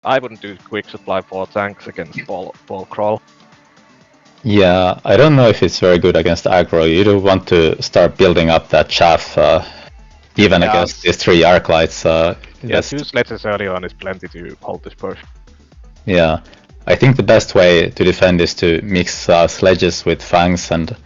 I wouldn't do quick supply for tanks against ball crawl. Yeah, I don't know if it's very good against aggro. You do want to start building up that chaff, even against these 3 Arclights. Yeah, 2 sledges early on is plenty to hold this push. Yeah, I think the best way to defend is to mix sledges with fangs and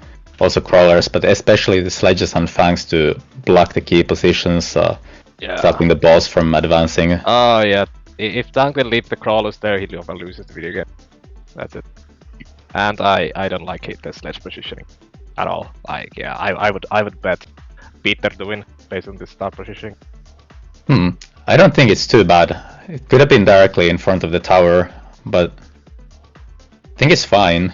also crawlers, but especially the sledges and fangs to block the key positions, stopping the balls from advancing. Oh yeah, if Tungdil leave the crawlers there, he will lose the video game. That's it. And I don't like the sledge positioning at all. Like, yeah, I would bet Peter to win based on this start positioning. I don't think it's too bad. It could have been directly in front of the tower, but I think it's fine.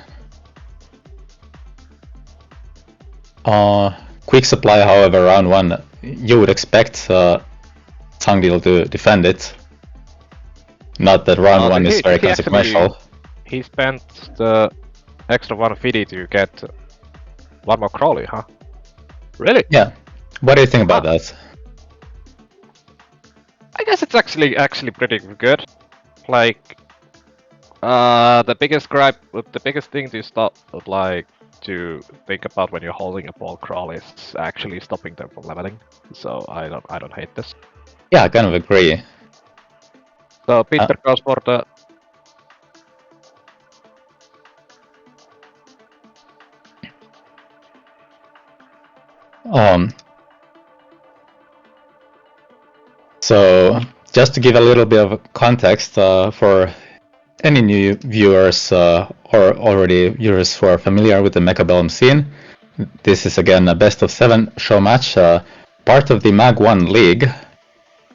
Quick supply, however, round 1, you would expect Tungdil to defend it. Not that round 1 is very consequential. He spent the extra 150 to get 1 more crawly, huh? Really? Yeah. What do you think about that? I guess it's actually pretty good. Like, the biggest thing to stop, like, to think about when you're holding a ball crawl is actually stopping them from leveling. So I don't hate this. Yeah, I kind of agree. So Peter goes for the So, just to give a little bit of context for any new viewers or already viewers who are familiar with the Mechabellum scene, this is again a best of 7 show match, part of the MAG1 league,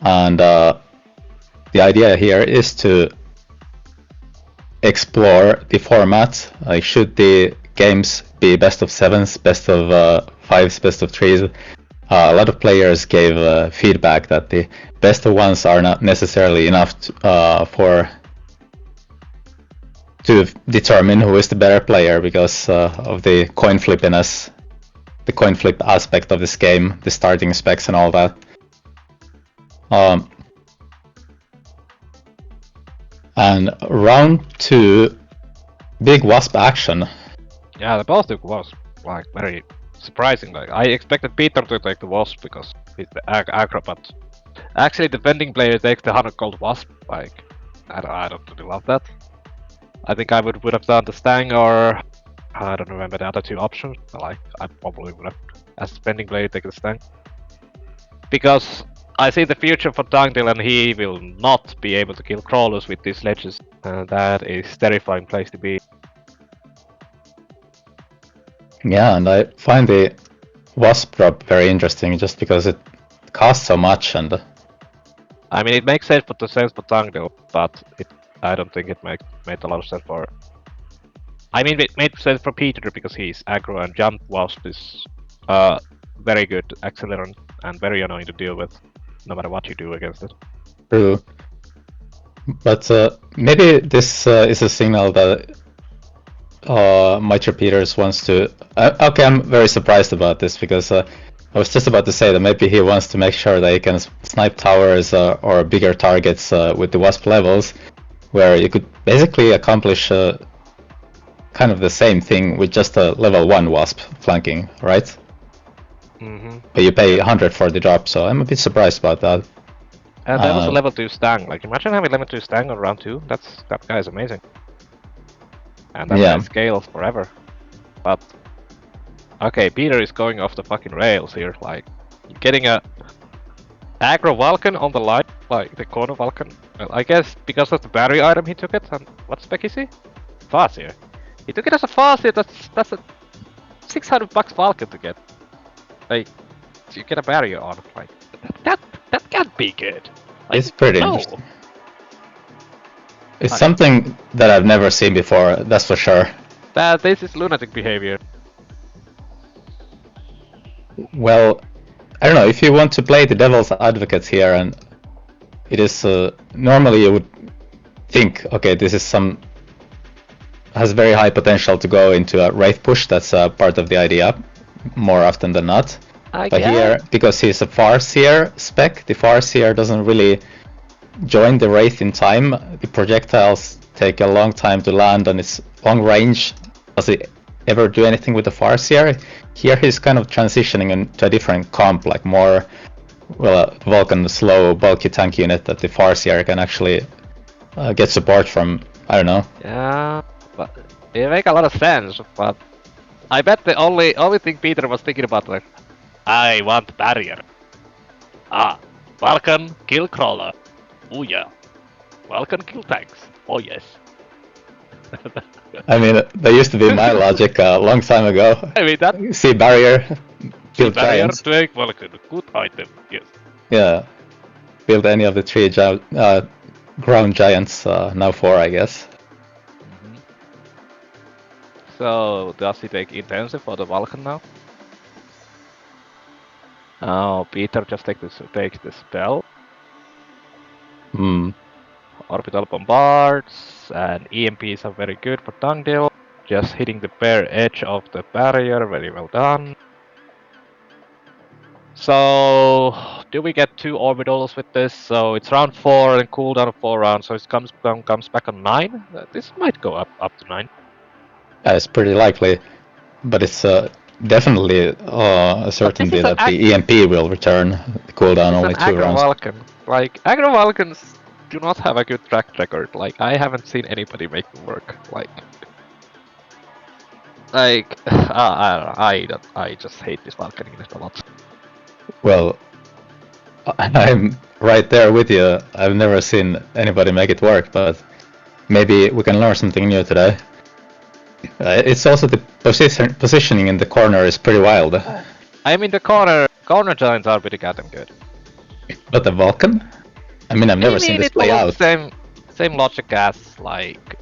and the idea here is to explore the format. Like, should the games be best of 7s, best of 5s, best of 3s? A lot of players gave feedback that the best of 1s are not necessarily enough to determine who is the better player because of the coin flippiness, the coin flip aspect of this game, the starting specs and all that. And round 2, big Wasp action. Yeah, the both was like very surprising. Like, I expected Peter to take the Wasp because he's the aggro, but actually the defending player takes the 100 gold Wasp. Like, I don't really love that. I think I would have done the Stang, or I don't remember the other 2 options. Like, I probably would have, as a defending player, take the Stang. Because I see the future for Tungdil, and he will not be able to kill crawlers with these sledges. And that is a terrifying place to be. Yeah, and I find the Wasp drop very interesting just because it costs so much, and I mean, it makes sense for Tungdil, but I don't think it made a lot of sense for. I mean, it made sense for Peter because he's aggro, and Jump Wasp is very good accelerant and very annoying to deal with, no matter what you do against it. True. But maybe this is a signal that Maitrepeters wants to. Okay, I'm very surprised about this because I was just about to say that maybe he wants to make sure that he can snipe towers or bigger targets with the Wasp levels, where you could basically accomplish kind of the same thing with just a level 1 Wasp flanking, right? Mm-hmm. But you pay 100 for the drop, so I'm a bit surprised about that. And that was a level 2 Stang. Like, imagine having level 2 Stang on round 2. That guy is amazing. And that guy scales forever. But okay, Peter is going off the fucking rails here. Like, getting a aggro Vulcan on the line, like the corner Vulcan. Well, I guess because of the battery item he took it. And what spec is he? Farseer. He took it as a Farseer. That's a 600 bucks Vulcan to get. Like, you get a barrier on. Like, that can't be good. Like, it's pretty interesting. It's something that I've never seen before, that's for sure. This is lunatic behavior. Well, I don't know, if you want to play the devil's advocate here, and it is normally you would think, okay, this is has very high potential to go into a Wraith push, that's part of the idea, more often than not. But here, because he's a Farseer spec, the Farseer doesn't really join the Wraith in time, the projectiles take a long time to land on its long range. Does it ever do anything with the Farseer? Here he's kind of transitioning into a different comp, like more, well, Vulcan slow, bulky tank unit that the Farseer can actually get support from. I don't know. Yeah, but it makes a lot of sense, but I bet the only thing Peter was thinking about, like, I want barrier. Ah, Vulcan kill crawler. Oh yeah. Vulcan kill tanks. Oh yes. I mean, that used to be my logic a long time ago. I mean that. See barrier, build barrier, giants. take Vulcan. Good item. Yes. Yeah, build any of the 3 ground giants. Now 4, I guess. So does he take intensive for the Vulcan now? Oh, Peter just takes the spell. Orbital bombards and EMPs are very good for Tungdil. Just hitting the bare edge of the barrier, very well done. So, do we get 2 orbitals with this? So it's round 4 and cooldown of 4 rounds, so it comes back on 9. This might go up to 9. It's pretty likely, but it's definitely a certainty that the EMP will return. The cooldown only 2 rounds. Vulcan. Like, Aggro Vulcans do not have a good track record. Like, I haven't seen anybody make it work. I don't know. I just hate this Vulcan unit a lot. Well, I'm right there with you. I've never seen anybody make it work, but maybe we can learn something new today. It's also the positioning in the corner is pretty wild. I mean, the corner giants are pretty goddamn good. But the Vulcan? I mean, I've never seen this play out. Same logic as like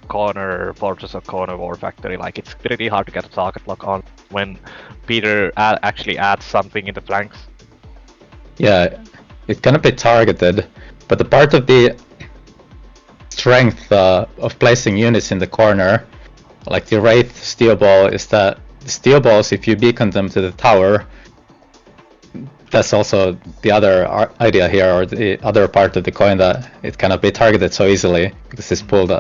corner fortress or corner war factory. Like, it's pretty hard to get a target lock on when Peter actually adds something in the flanks. Yeah, it cannot be targeted, but the part of the strength of placing units in the corner, like the Wraith steel ball, is that the steel balls, if you beacon them to the tower, that's also the other idea here, or the other part of the coin, that it cannot be targeted so easily because it's pulled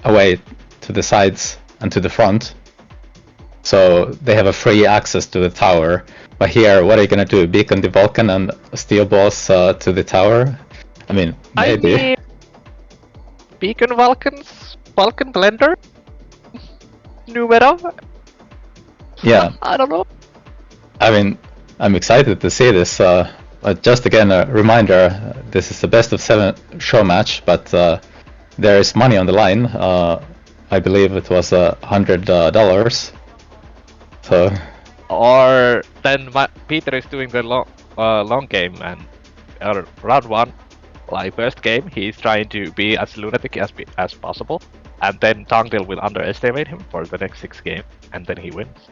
away to the sides and to the front. So they have a free access to the tower. But here, what are you gonna do? Beacon the Vulcan and steel balls to the tower? I mean, maybe. I mean, beacon Vulcans? Vulcan Blender? New meta? Yeah. I don't know. I mean, I'm excited to see this. Just again, a reminder, this is the best of 7 show match, but there is money on the line. I believe it was $100. So. Or then Peter is doing the long game, and round 1, like first game, he's trying to be as lunatic as possible, and then Tungdil will underestimate him for the next 6 games, and then he wins.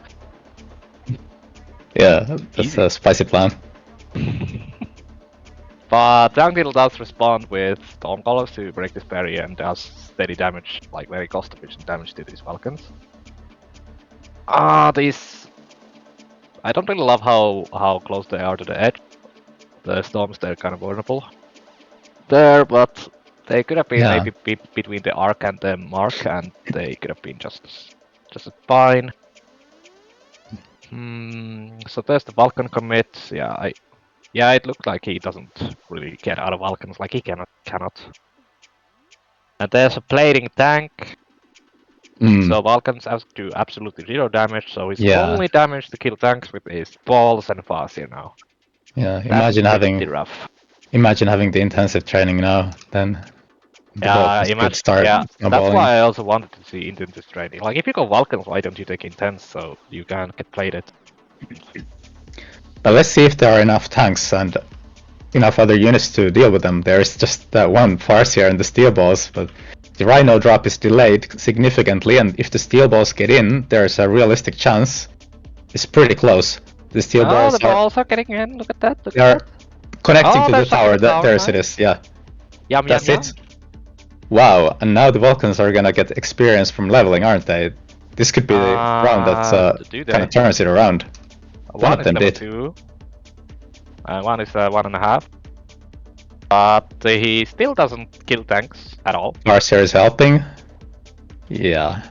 Yeah, that's a spicy plan. But Tungdil does respond with Stormcallers to break this barrier and does steady damage, like very cost efficient damage to these Vulcans. These... I don't really love how close they are to the edge. The storms, they're kind of vulnerable there, but they could have been maybe between the arc and the mark, and they could have been just fine. So there's the Vulcan commit. Yeah, it looked like he doesn't really get out of Vulcans, like he cannot. And there's a plating tank. So Vulcans have to do absolutely 0 damage, so his only damage to kill tanks with is balls and Farseer now. Yeah, imagine having the intensive training now, then could start that's why I also wanted to see intensive training. Like, if you go Vulcans, why don't you take intense so you can get plated? But let's see if there are enough tanks and enough other units to deal with them. There's just that one Farseer and the steel balls, but the Rhino drop is delayed significantly, and if the steel balls get in, there's a realistic chance. It's pretty close. The steel balls are getting in. Look at that. They are connecting to the tower. There's it is. Yeah. That's it. Wow. And now the Vulcans are gonna get experience from leveling, aren't they? This could be the round that kind of turns it around. One of them did. 2. And one is 1.5. But he still doesn't kill tanks at all. Marcia is helping. Yeah.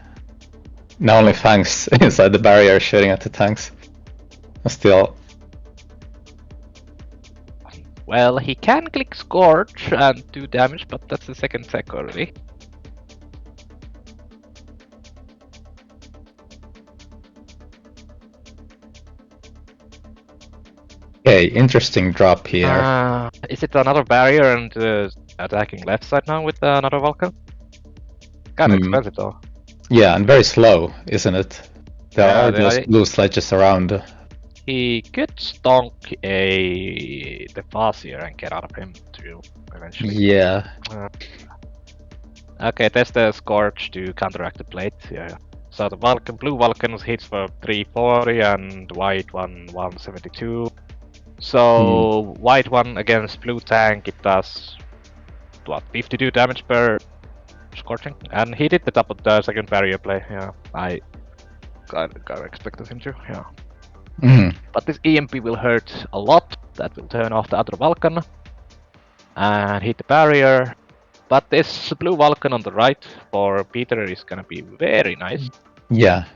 Now only Fangs inside the barrier shooting at the tanks. Still. Well, he can click Scorch and do damage, but that's the second tech already. Okay, interesting drop here. Is it another barrier and attacking left side now with another Vulcan? Kinda expensive though. Yeah, and very slow, isn't it? There are just blue sledges around. He could stonk the Fazir and get out of him too, eventually. Yeah. Okay, there's the Scorch to counteract the plate. Yeah. So the Vulcan, blue Vulcan hits for 340 and white one 172. So white one against blue tank, it does what 52 damage per scorching, and he did the second barrier play. Yeah, I kind of expected him to. Yeah. But this EMP will hurt a lot. That will turn off the other Vulcan and hit the barrier. But this blue Vulcan on the right for Peter is gonna be very nice. Yeah,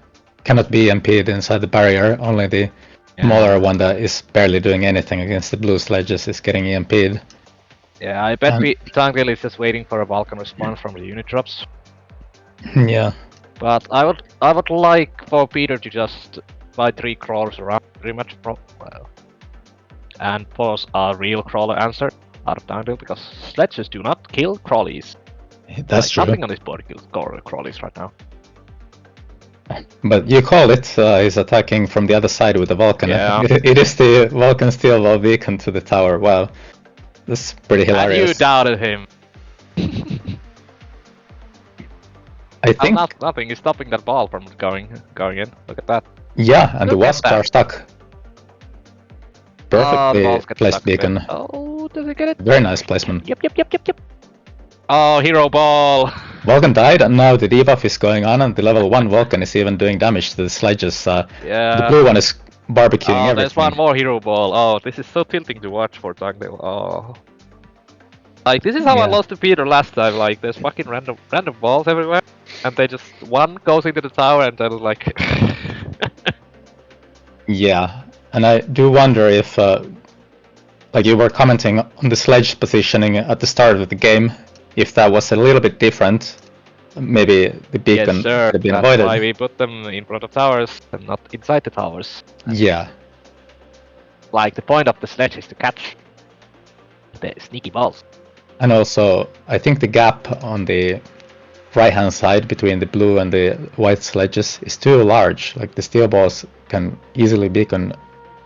cannot be EMP'd inside the barrier. Only the smaller one that is barely doing anything against the blue sledges is getting EMP'd. Yeah, I bet Tungdil is just waiting for a Vulcan response from the unit drops. Yeah. But I would like for Peter to just buy 3 crawlers around, pretty much, and force a real crawler answer out of Tungdil, because sledges do not kill crawlies. That's true. Nothing on this board kills crawlies right now. But you call it, he's attacking from the other side with the Vulcan. Yeah. It is the Vulcan steel wall beacon to the tower. Wow. That's pretty hilarious. And you doubted him. I think nothing is stopping that ball from going in. Look at that. Yeah, and the wasps are stuck. Perfectly placed beacon. Oh, does he get it? Very nice placement. Yep. Oh, hero ball! Vulcan died, and now the debuff is going on, and the level 1 Vulcan is even doing damage to the sledges. Yeah. The blue one is barbecuing everything. There's one more hero ball. Oh, this is so tilting to watch for Tungdil. Oh. Like, this is how I lost to Peter last time. Like, there's fucking random balls everywhere, and they just, one goes into the tower, and then like... Yeah, and I do wonder if, like you were commenting on the sledge positioning at the start of the game, if that was a little bit different, maybe the beacon could have been avoided. That's why we put them in front of towers and not inside the towers. Yeah. Like, the point of the sledge is to catch the sneaky balls. And also, I think the gap on the right-hand side between the blue and the white sledges is too large. Like, the steel balls can easily beacon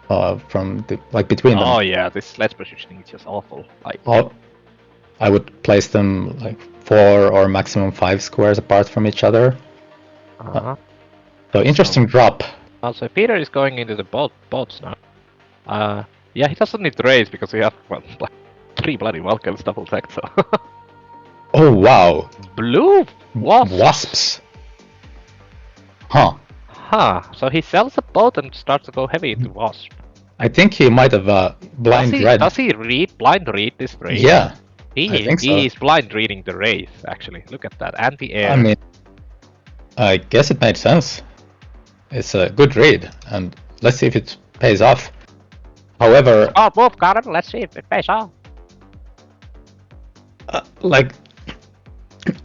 from the between them. Oh yeah, this sledge positioning is just awful. Like, I would place them like 4 or maximum 5 squares apart from each other. So interesting drop. Also, Peter is going into the boats now. Yeah, he doesn't need to raise because we have like 3 bloody Vulcans double tech. So. Oh wow! Blue wasps. Huh. So he sells a boat and starts to go heavy into wasp. I think he might have blind read. Does he blind read this race? Yeah. He is blind reading the race, actually. Look at that, anti-air. I mean, I guess it made sense. It's a good read, and let's see if it pays off. However... Oh, move, Gordon, let's see if it pays off. Like,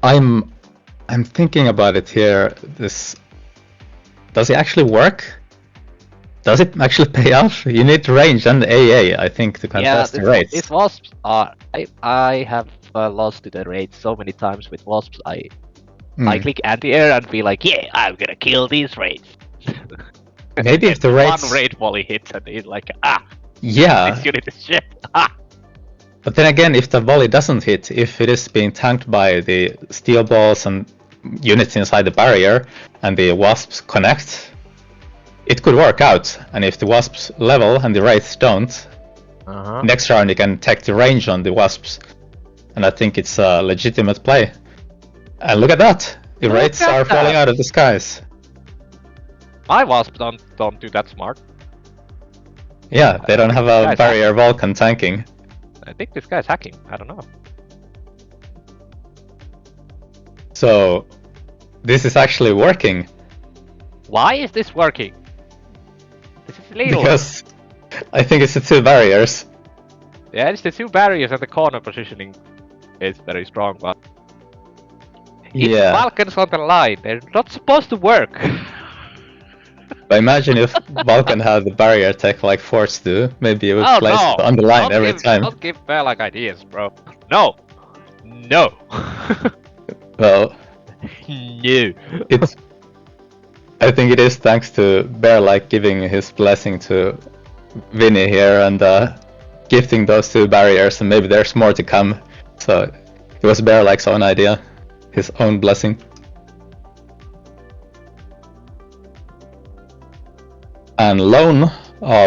I'm thinking about it here. Does it actually work? Does it actually pay off? You need range and AA, I think, to contest the raids. These wasps are... I have lost to the raids so many times with wasps. I click anti-air and be like, yeah, I'm gonna kill these raids. Maybe if the raids... One raid volley hits and he's like, yeah. This unit is shit. But then again, if the volley doesn't hit, if it is being tanked by the steel balls and units inside the barrier, and the wasps connect, it could work out. And if the wasps level and the wraiths don't, next round you can take the range on the wasps, and I think it's a legitimate play. And look at that, the wraiths are falling out of the skies. My wasps don't do that smart. Yeah, they don't have a barrier Vulcan tanking. I think this guy's hacking. I don't know. So, this is actually working. Why is this working? This is illegal. Because I think it's the two barriers. Yeah, it's the two barriers and the corner positioning is very strong, but Yeah. Vulcan's on the line. They're not supposed to work. But imagine if Vulcan had the barrier tech like Force do. Maybe it would place it on the line every time. Don't give Bear like ideas, bro. No. No. Well, no. It's. I think it is thanks to Bear like giving his blessing to Vinny here and gifting those two barriers, and maybe there's more to come. So it was Bear like's own idea, his own blessing. And Lone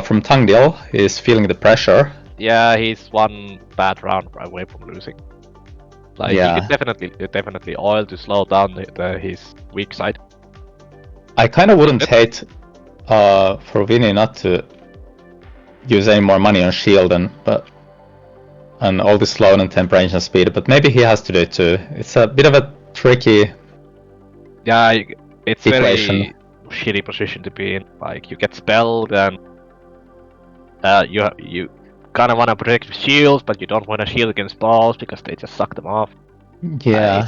from Tungdil is feeling the pressure. Yeah, he's one bad round away from losing. Like he could definitely oil to slow down his weak side. I kind of wouldn't hate for Vinny not to use any more money on shield and all the slow and temperance and speed, but maybe he has to do it too. It's a bit of a tricky. Yeah, it's situation. Very shitty position to be in. Like you get spelled and you kind of want to protect your shields, but you don't want to shield against balls because they just suck them off. Yeah.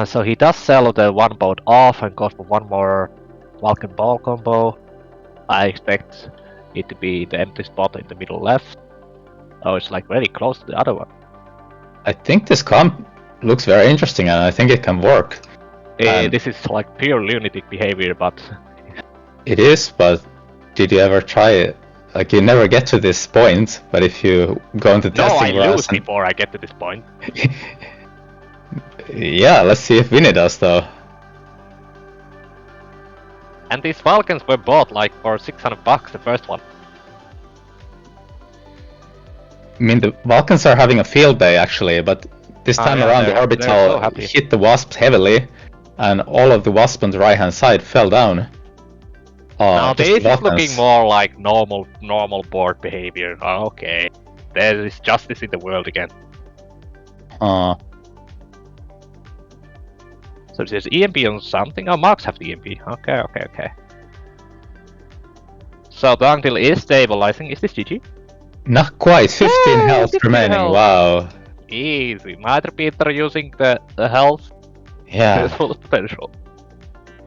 So he does sell the one boat off and goes for one more Vulcan ball combo. I expect it to be the empty spot in the middle left. Oh, it's like very close to the other one. I think this comp looks very interesting and I think it can work. This is like pure lunatic behavior, but... It is, but did you ever try it? Like, you never get to this point, but if you go into testing... No, I lose before I get to this point. Yeah, let's see if Vinny does, though. And these Vulcans were bought like for $600, the first one. I mean, the Vulcans are having a field day, actually, but this time around the orbital hit the Wasps heavily, and all of the Wasps on the right-hand side fell down. Now this is looking more like normal board behavior. Oh, okay. There is justice in the world again. So there's EMP on something? Oh, Marks have the EMP. Okay. So Tungdil is stabilizing. Is this GG? Not quite. 15 health 15 remaining. Health. Wow. Easy. Maitrepeters using the health. Yeah. Full potential.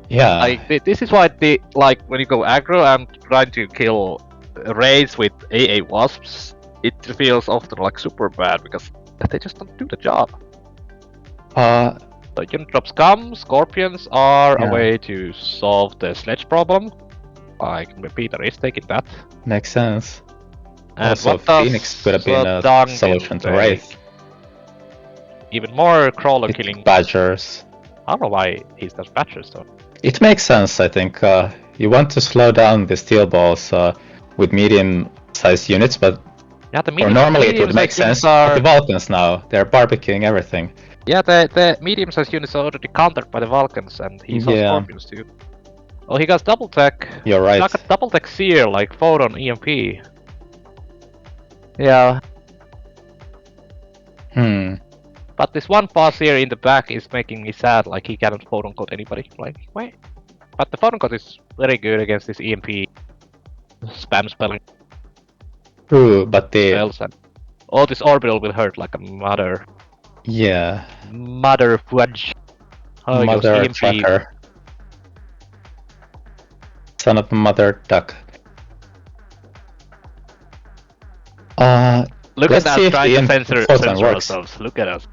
Yeah. Like this is why when you go aggro and trying to kill raids with AA wasps, it feels often like super bad because they just don't do the job. So unit drops come, scorpions are a way to solve the sledge problem. Like Peter is taking that. Makes sense. And also, Phoenix could have been a solution to Wraith. Even more crawler killing. Badgers. I don't know why he does badgers though. It makes sense, I think. You want to slow down the steel balls with medium-sized units, but normally it would make sense. But the Vulcans now, they're barbecuing everything. Yeah, the medium-sized units are already countered by the Vulcans, and he saw Scorpions too. Oh, he got double tech. You're right. He got double tech Seer, like Photon EMP. Yeah. But this one pass here in the back is making me sad, like he cannot Photon code anybody. Like, wait. But the Photon code is very good against this EMP spam spelling. True, but the... Oh, this orbital will hurt like a mother. Yeah. Mother fudge. Oh, mother trucker. Son of a mother duck. Look at us trying to censor ourselves. Look at us.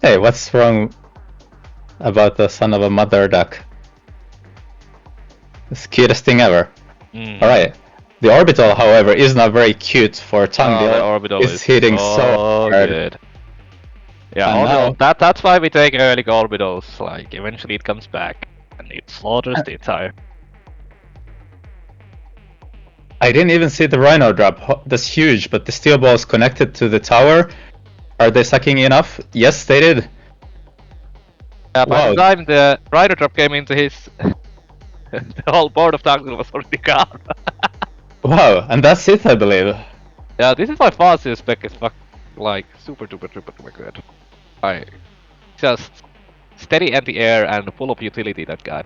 Hey, what's wrong about the son of a mother duck? It's the cutest thing ever. Alright. The orbital, however, is not very cute for Tungdil. The orbital is hitting so hard. Good. Yeah, that's why we take early orbitals. Like, eventually it comes back and it slaughters the entire. I didn't even see the Rhino drop. That's huge, but the steel balls connected to the tower. Are they sucking enough? Yes, they did. Yeah, by the time the Rhino drop came into his the whole board of Tungdil was already gone. Wow, and that's it, I believe. Yeah, this is my fastest spec. It's like super duper good. I just steady anti-air and full of utility, that guy.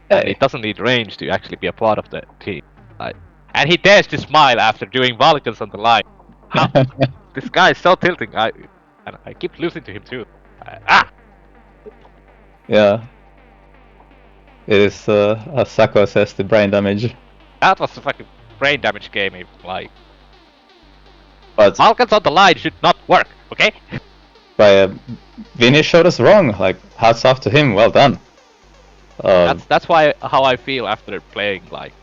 Hey. And it doesn't need range to actually be a part of the team. And he dares to smile after doing Vulcans on the line. This guy is so tilting. And I keep losing to him too. Yeah. It is, as Sako says, the brain damage. That was a fucking brain damage game. Like, but Vulcans on the line should not work, okay? Vinny showed us wrong. Like, hats off to him. Well done. That's how I feel after playing like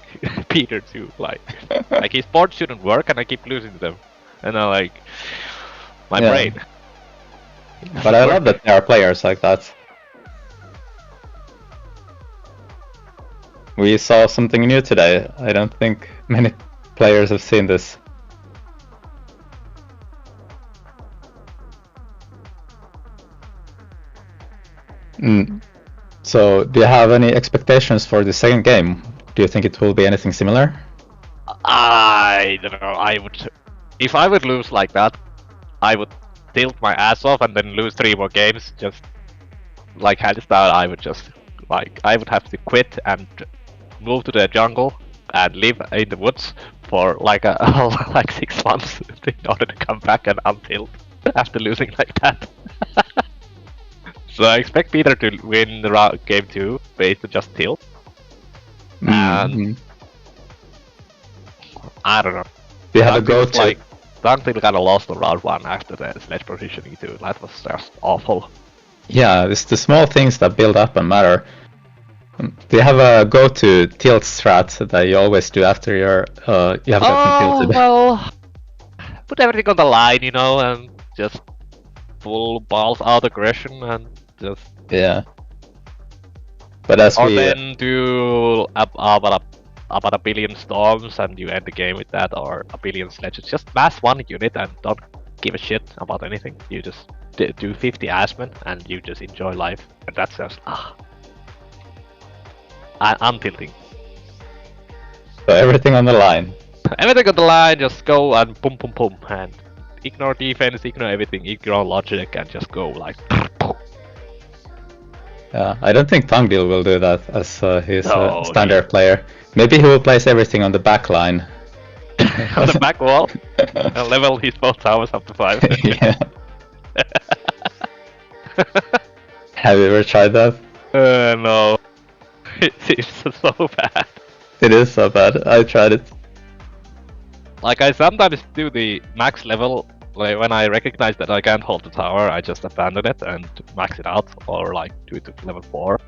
Peter too. Like his board shouldn't work, and I keep losing to them, and I like my brain. But I love that there are players like that. We saw something new today. I don't think many players have seen this. So, do you have any expectations for the second game? Do you think it will be anything similar? I don't know. If I would lose like that, I would tilt my ass off and then lose 3 more games. Just like hand style, I would have to quit and move to the jungle and live in the woods for like like 6 months in order to come back and untilt after losing like that. So I expect Peter to win the game 2 based on just tilt. And I don't know. Do you have a go-to? Like, Tungdil kind of lost on round 1 after the sledge positioning too. That was just awful. Yeah, it's the small things that build up and matter. Do you have a go-to tilt strat that you always do after you have gotten tilted? Well, put everything on the line, you know, and just full balls out aggression and just... Yeah. But then do about a billion storms and you end the game with that, or a billion sledges. Just mass 1 unit and don't give a shit about anything. You just do 50 Aspen and you just enjoy life. And that's just... I'm tilting. So everything on the line. Everything on the line, just go and boom boom boom and ignore defense, ignore everything, ignore logic and just go like... Yeah, I don't think Tungdil will do that as he's a standard player. Maybe he will place everything on the back line. On the back wall? And level his both towers up to 5. Yeah. Have you ever tried that? No. It's so bad. It is so bad. I tried it. Like, I sometimes do the max level. Like, when I recognize that I can't hold the tower, I just abandon it and max it out, or like do it to level 4.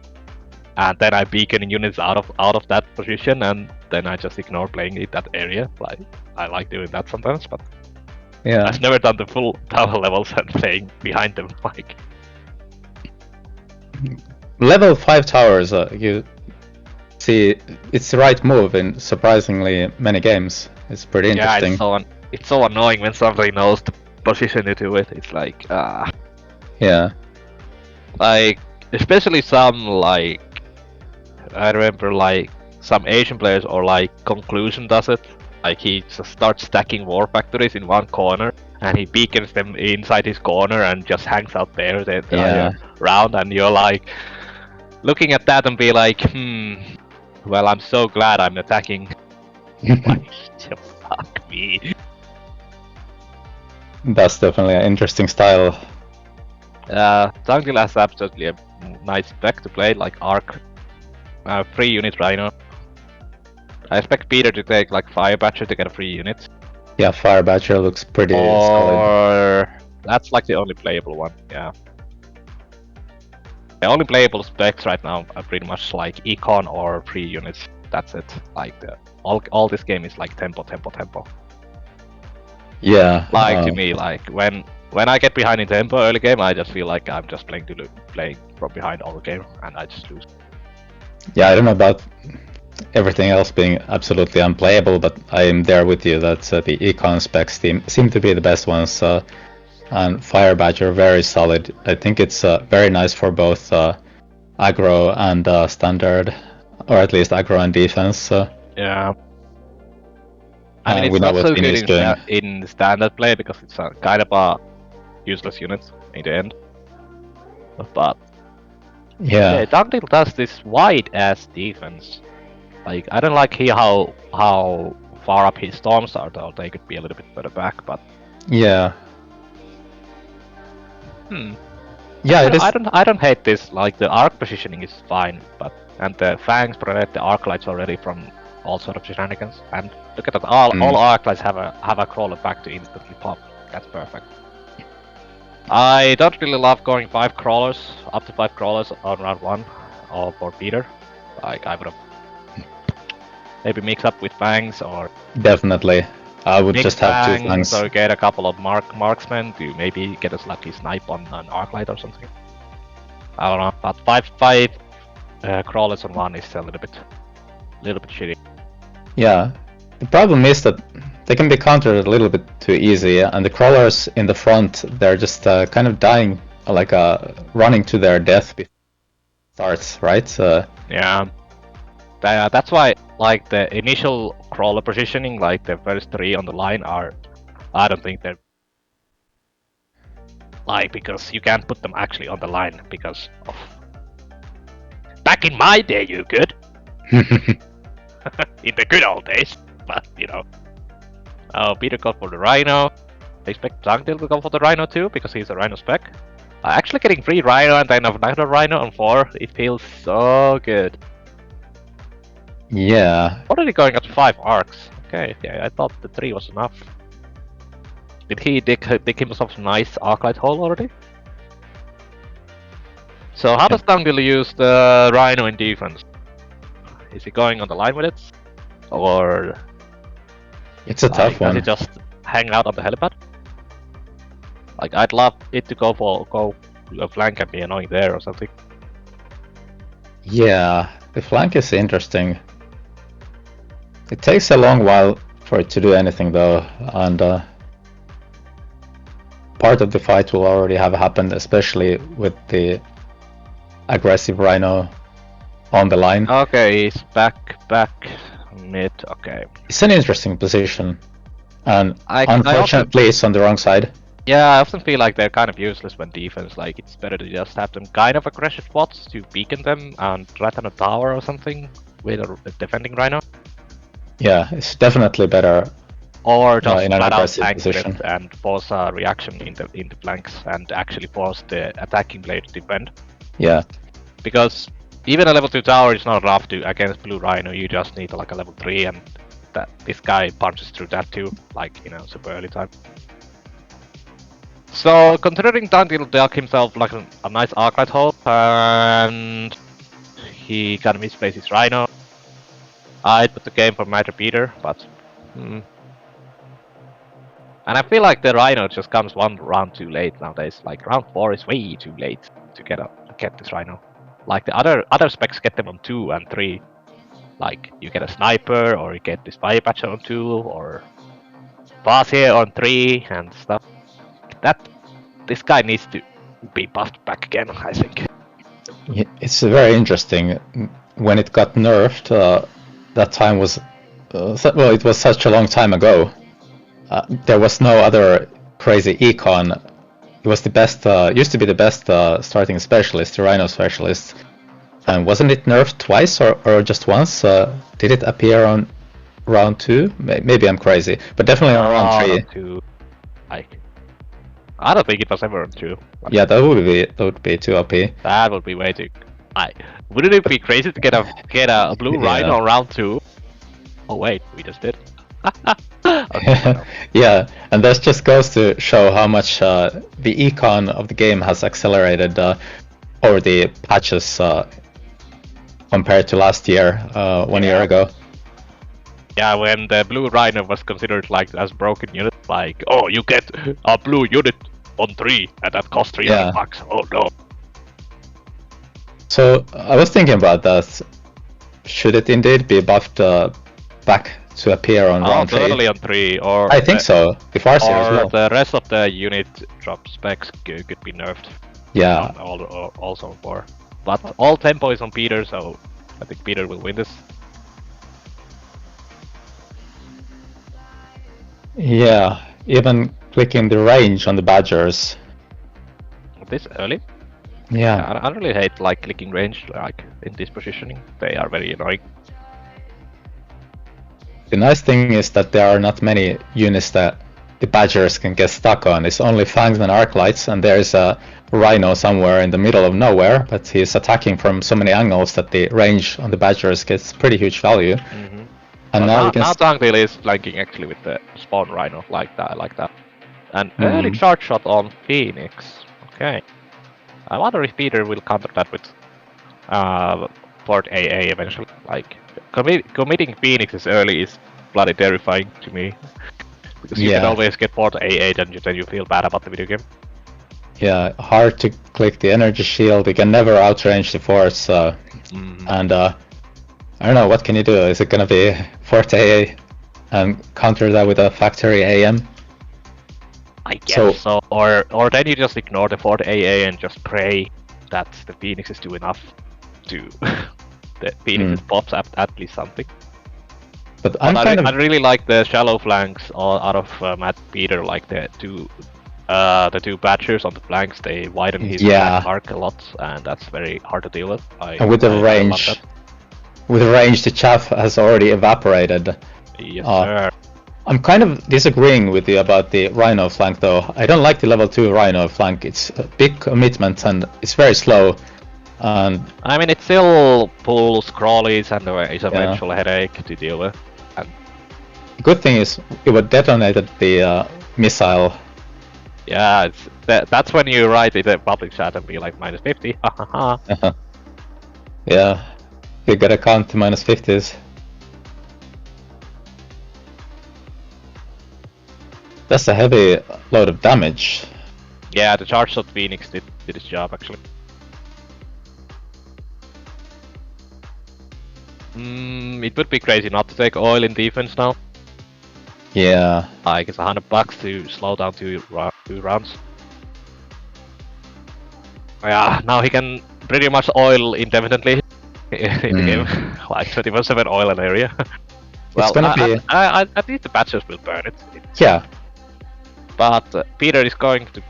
And then I beacon units out of that position, and then I just ignore playing it that area. Like, I like doing that sometimes, but yeah, I've never done the full tower levels and playing behind them. Like, level 5 towers, you see, it's the right move in surprisingly many games. It's pretty interesting. Yeah, it's so annoying when somebody knows the position you do it. It's like, yeah. Like, especially some, like, I remember, like, some Asian players or, like, Conclusion does it. Like, he just starts stacking war factories in one corner, and he beacons them inside his corner and just hangs out there the entire round, and you're like, looking at that and be like, well, I'm so glad I'm attacking. Like, just fuck me. That's definitely an interesting style. Tungdil has absolutely a nice spec to play, like Arc. 3 unit Rhino. I expect Peter to take like Fire Badger to get a free unit. Yeah, Fire Badger looks pretty solid. That's like the only playable one, yeah. The only playable specs right now are pretty much like Econ or 3 units. That's it. Like, all this game is like tempo. Yeah. Like, to me, like, when I get behind in tempo early game, I just feel like I'm just playing from behind all the game, and I just lose. Yeah, I don't know about everything else being absolutely unplayable, but I am there with you that the Econ specs seem to be the best ones, and Fire Badger very solid. I think it's very nice for both aggro and standard. or at least aggro and defense. Yeah. I mean, we it's know not what so Finn good is doing. in standard play because it's kind of a useless unit in the end. But Yeah, Tungdil does this wide ass defense. Like I don't like how far up his storms are though. They could be a little bit further back, but yeah. yeah, It is. I don't hate this. Like the arc positioning is fine, but and the fangs prevent the arc lights already from all sort of shenanigans. And look at that, all arc lights have a crawler back to instantly pop. That's perfect. I don't really love going 5 crawlers, up to 5 crawlers on round 1, or for Peter. Like I would have maybe mix up with fangs or Definitely. I would mix just have 2 fangs. or get a couple of marksmen to maybe get a lucky snipe on an arc light or something. I don't know, but 5 crawlers on 1 is a little bit shitty. Yeah. The problem is that they can be countered a little bit too easy, and the crawlers in the front, they're just kind of dying, like running to their death before it starts, right? Yeah. That's why, like, the initial crawler positioning, like the first 3 on the line are, I don't think they're, like, because you can't put them actually on the line because of... Back in my day, you could! In the good old days, but, you know. Oh, Peter got for the Rhino. I expect Tungdil to go for the Rhino too, because he's a Rhino spec. Actually getting 3 Rhino and then another Rhino on 4, it feels so good. Yeah. Already going at 5 arcs. Okay, yeah, I thought the 3 was enough. Did he dig himself a nice arclight hole already? So how does Tungdil use the Rhino in defense? Is he going on the line with it? Or... It's a tough one. Does he just hang out on the helipad? Like, I'd love it to go a flank and be annoying there or something. Yeah, the flank is interesting. It takes a long while for it to do anything though, and part of the fight will already have happened, especially with the aggressive Rhino on the line. Okay, he's back mid, okay. It's an interesting position, and unfortunately it's on the wrong side. Yeah, I often feel like they're kind of useless when defense, like it's better to just have them kind of aggressive spots to beacon them and threaten a tower or something with a defending Rhino. Yeah, it's definitely better. Or just in an flat out aggressive tank position it and force a reaction in the flanks and actually force the attacking player to defend. Yeah. Because even a level 2 tower is not enough to against blue Rhino, you just need like a level 3 and that this guy punches through that too, like, you know, super early time. So considering Tungdil dug himself like a nice arclight hole and he kind of misplaced his Rhino, I'd put the game for Maitrepeters, but and I feel like the Rhino just comes 1 round too late nowadays. Like round 4 is way too late to get this Rhino. Like the other specs get them on 2 and 3. Like you get a sniper or you get this fire patcher on 2 or boss here on 3 and stuff. This guy needs to be buffed back again, I think. It's very interesting. When it got nerfed, that time was well, it was such a long time ago. There was no other crazy econ. It was the best, used to be the best starting specialist, the Rhino specialist. And wasn't it nerfed twice or just once? Did it appear on round 2? Maybe I'm crazy, but definitely on round 3. 2. I don't think it was ever on 2. Yeah, that would be too OP. That would be way too. Wouldn't it be crazy to get a blue Rhino on round 2? Oh wait, we just did. Okay, yeah, and that just goes to show how much the econ of the game has accelerated over the patches compared to last year, 1 year ago. Yeah, when the blue Rhino was considered like as broken unit, like, oh, you get a blue unit on 3 and that costs 300 bucks. Oh no. So I was thinking about that. Should it indeed be buffed back to appear on round 3? Totally on 3, or I think so. The Farseer as well. The rest of the unit drop specs could be nerfed. Yeah. Also on 4. But all tempo is on Peter, so I think Peter will win this. Yeah, even clicking the range on the Badgers. This early? Yeah. I really hate like clicking range like in this positioning. They are very annoying. The nice thing is that there are not many units that the Badgers can get stuck on. It's only Fangs and Arclights, and there's a Rhino somewhere in the middle of nowhere, but he's attacking from so many angles that the range on the Badgers gets pretty huge value. Mm-hmm. And now Tungdil is flanking actually with the spawn Rhino like that. And early charge shot on Phoenix. Okay. I wonder if Peter will counter that with port AA eventually. Like committing Phoenix as early is bloody terrifying to me. Because you can always get port AA and then you feel bad about the video game. Yeah, hard to click the energy shield. You can never outrange the force. And I don't know, what can you do? Is it gonna be Fort AA and counter that with a factory AM? I guess so. Or then you just ignore the Fort AA and just pray that the Phoenixes do enough to the Phoenixes pops up at least something. But I really like the shallow flanks out of Matt Peter, like the two Badgers on the flanks. They widen his arc a lot, and that's very hard to deal with. And with the range, the chaff has already evaporated. Yes, sir. I'm kind of disagreeing with you about the Rhino flank, though. I don't like the level 2 Rhino flank. It's a big commitment and it's very slow. And I mean, it still pulls crawlies and is eventual headache to deal with. And the good thing is it would detonate the missile. Yeah, that's when you write in the public chat and be like -50. Yeah, you gotta count to -50s. That's a heavy load of damage. Yeah, the charge shot Phoenix did its job actually. It would be crazy not to take oil in defense now. Yeah. Like it's $100 to slow down two rounds. Yeah, now he can pretty much oil indefinitely in the game. Like 24/7 oil an area. Well, it's gonna be. I think the Badgers will burn it. Yeah. But Peter is going to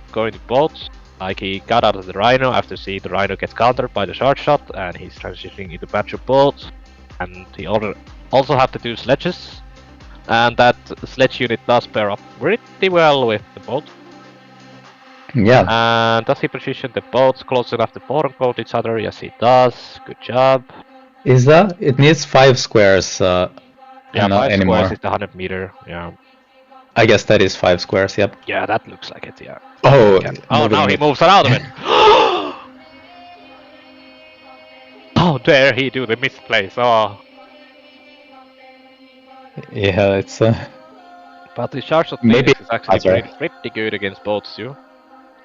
boats. Like he got out of the Rhino after seeing the Rhino get countered by the charge shot, and he's transitioning into Badger boats. And he also have to do sledges, and that sledge unit does pair up pretty well with the boat. Yeah. And does he position the boats close enough to quote each other? Yes, he does. Good job. Is that? It needs 5 squares. Yeah, 5 anymore. squares is the 100 meter. Yeah. I guess that is 5 squares. Yep. Yeah, that looks like it. Yeah. Oh. Now he moves out of it. How dare he do the misplace? Oh. Yeah, it's. But the charge of maybe is actually pretty good against boats too.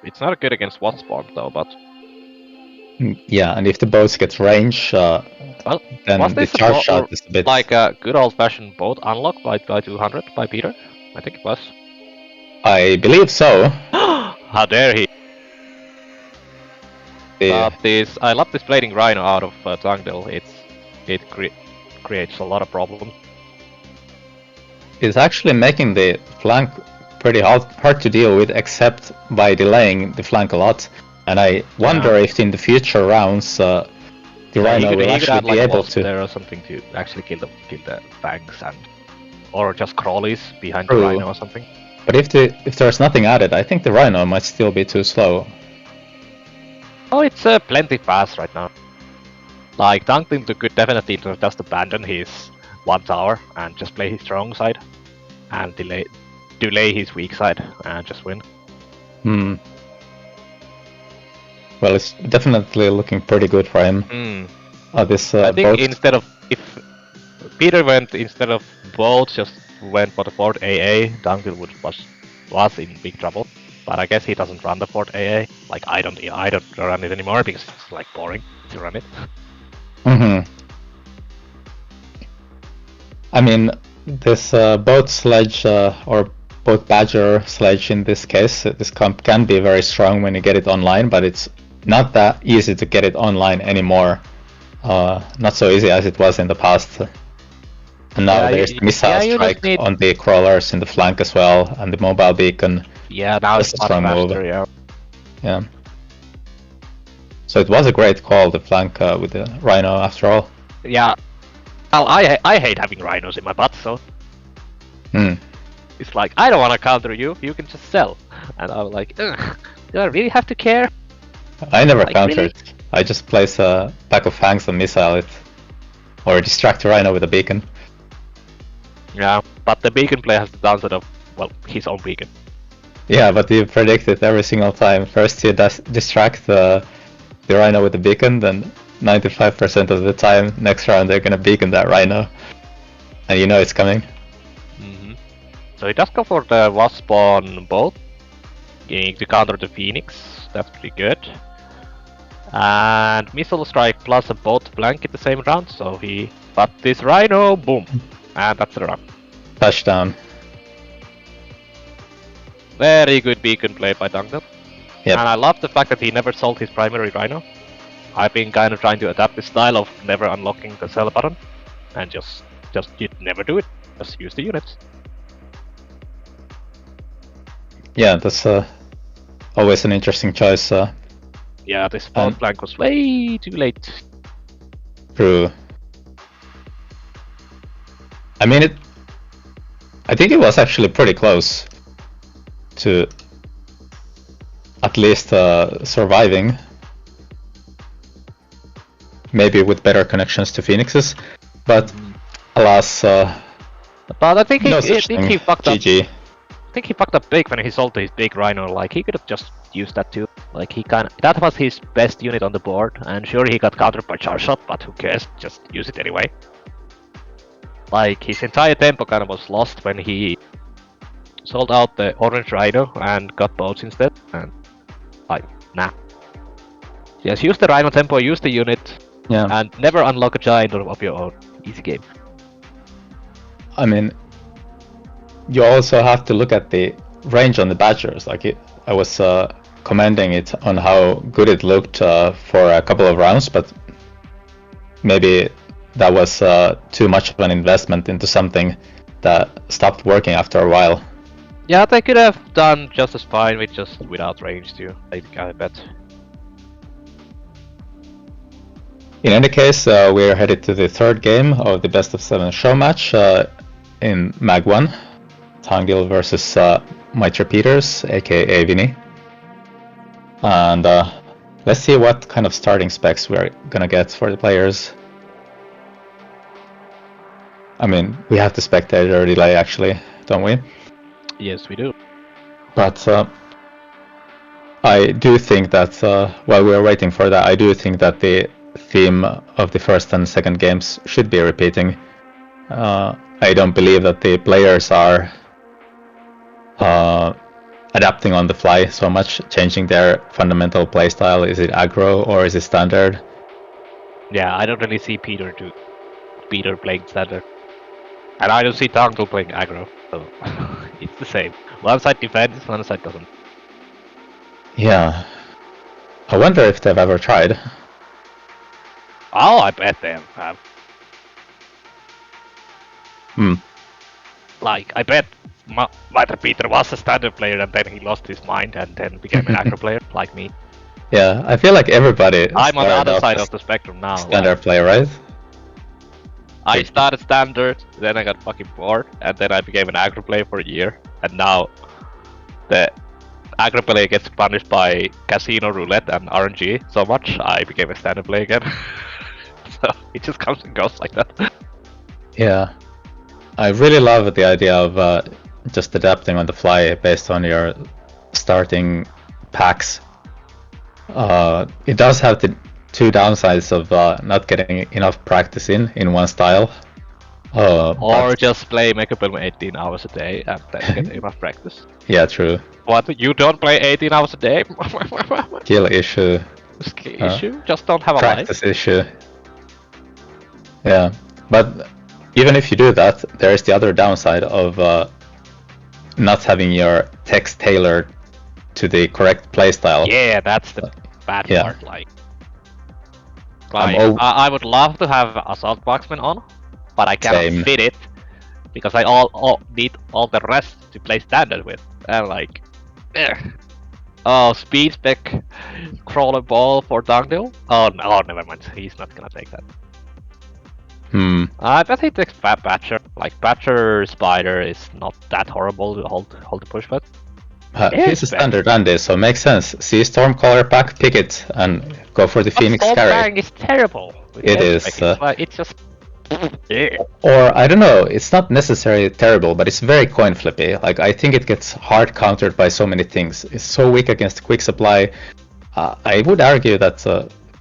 It's not good against one spawn though, but. Yeah, and if the boats get range, then the charge shot is a bit like a good old-fashioned boat unlock by 200 by Peter. I think it was. I believe so. How dare he! But I love this blading Rhino out of Tungdil. It creates a lot of problems. It's actually making the flank pretty hard to deal with, except by delaying the flank a lot. And I wonder if in the future rounds the Rhino will actually be able to. There or something to actually kill the fangs or just crawlies behind the Rhino or something. But if there's nothing added, I think the Rhino might still be too slow. Oh, it's plenty fast right now. Like Tungdil could definitely just abandon his one tower and just play his strong side, and delay his weak side and just win. Well, it's definitely looking pretty good for him. I think if Peter went instead of boats, just went for the Fort AA, Tungdil was in big trouble. But I guess he doesn't run the Fort AA. Like I don't run it anymore because it's like boring to run it. I mean, this boat sledge or boat Badger sledge in this case, this comp can be very strong when you get it online, but it's not that easy to get it online anymore. not so easy as it was in the past. And now there's the missile strike on the crawlers in the flank as well, and the mobile beacon. Yeah, now it's much faster, yeah. Yeah. So it was a great call, the flank with the Rhino after all. Yeah. Well, I hate having rhinos in my butt, so... It's like, I don't want to counter you, you can just sell. And I'm like, do I really have to care? I never countered. Really? I just place a pack of fangs and missile it. Or distract the Rhino with a beacon. Yeah, but the beacon play has the downside of, well, his own beacon. Yeah, but you predict it every single time. First you distract the Rhino with the beacon, then 95% of the time, next round they're gonna beacon that Rhino. And you know it's coming. So he does go for the Wasp on both, getting to counter the Phoenix, that's pretty good. And Missile Strike plus a both flank in the same round, so he... But this Rhino, boom! And that's the round. Touchdown. Very good beacon play by Tungdil. Yep. And I love the fact that he never sold his primary Rhino. I've been kind of trying to adapt this style of never unlocking the sell button. And just you never do it, just use the units. Yeah, that's always an interesting choice. Yeah, this fourth flank was way too late. True. I mean, I think it was actually pretty close to at least surviving. Maybe with better connections to Phoenixes, but alas. But I think he fucked up. GG. I think he fucked up big when he sold his big Rhino. Like, he could have just used that too. Like, that was his best unit on the board, and sure, he got countered by Charge Shot, but who cares? Just use it anyway. Like, his entire tempo kind of was lost when he sold out the orange Rhino and got boats instead, and like, nah. Just use the Rhino tempo, use the unit, and never unlock a giant of your own. Easy game. I mean, you also have to look at the range on the Badgers. Like, I was commending it on how good it looked for a couple of rounds, but maybe that was too much of an investment into something that stopped working after a while. Yeah, they could have done just as fine without range too, I bet. In any case, we're headed to the third game of the best of 7 show match in MAG1. Tungdil versus Maitrepeters, aka Vinny. And let's see what kind of starting specs we're gonna get for the players. I mean, we have the spectator delay actually, don't we? Yes, we do. But I do think that while we're waiting for that, I do think that the theme of the first and second games should be repeating. I don't believe that the players are adapting on the fly so much, changing their fundamental playstyle. Is it aggro or is it standard? Yeah, I don't really see Peter playing standard. And I don't see Tungdil playing aggro, so it's the same. One side defends, one side doesn't. Yeah. I wonder if they've ever tried. Oh, I bet they have. Like, I bet Maitrepeters was a standard player and then he lost his mind and then became an aggro player, like me. Yeah, I feel like everybody. I'm on the other side of the spectrum now. Standard player, right? I started standard, then I got fucking bored, and then I became an aggro player for a year, and now the aggro player gets punished by casino roulette and RNG so much, I became a standard player again. So it just comes and goes like that. Yeah. I really love the idea of just adapting on the fly based on your starting packs. It does have the two downsides of not getting enough practice in one style. Or just play Mega 18 hours a day and then get enough practice. Yeah, true. What? You don't play 18 hours a day? Skill issue. Skill issue? Just don't have a practice issue. Yeah, but even if you do that, there is the other downside of not having your text tailored to the correct playstyle. Yeah, that's the bad part. Like, I would love to have Assault Marksman on, but I cannot fit it because I need all the rest to play standard with. And like, oh, speed spec crawler ball for Tungdil? Oh no, never mind. He's not gonna take that. I bet he takes Patcher. Like Patcher Spider is not that horrible to hold the push button. He's a standard Andy, so makes sense. See Stormcaller pack, pick it, and go for the Phoenix carry. Stormfang is terrible. It is. It's just. Or I don't know. It's not necessarily terrible, but it's very coin flippy. Like I think it gets hard countered by so many things. It's so weak against quick supply. I would argue that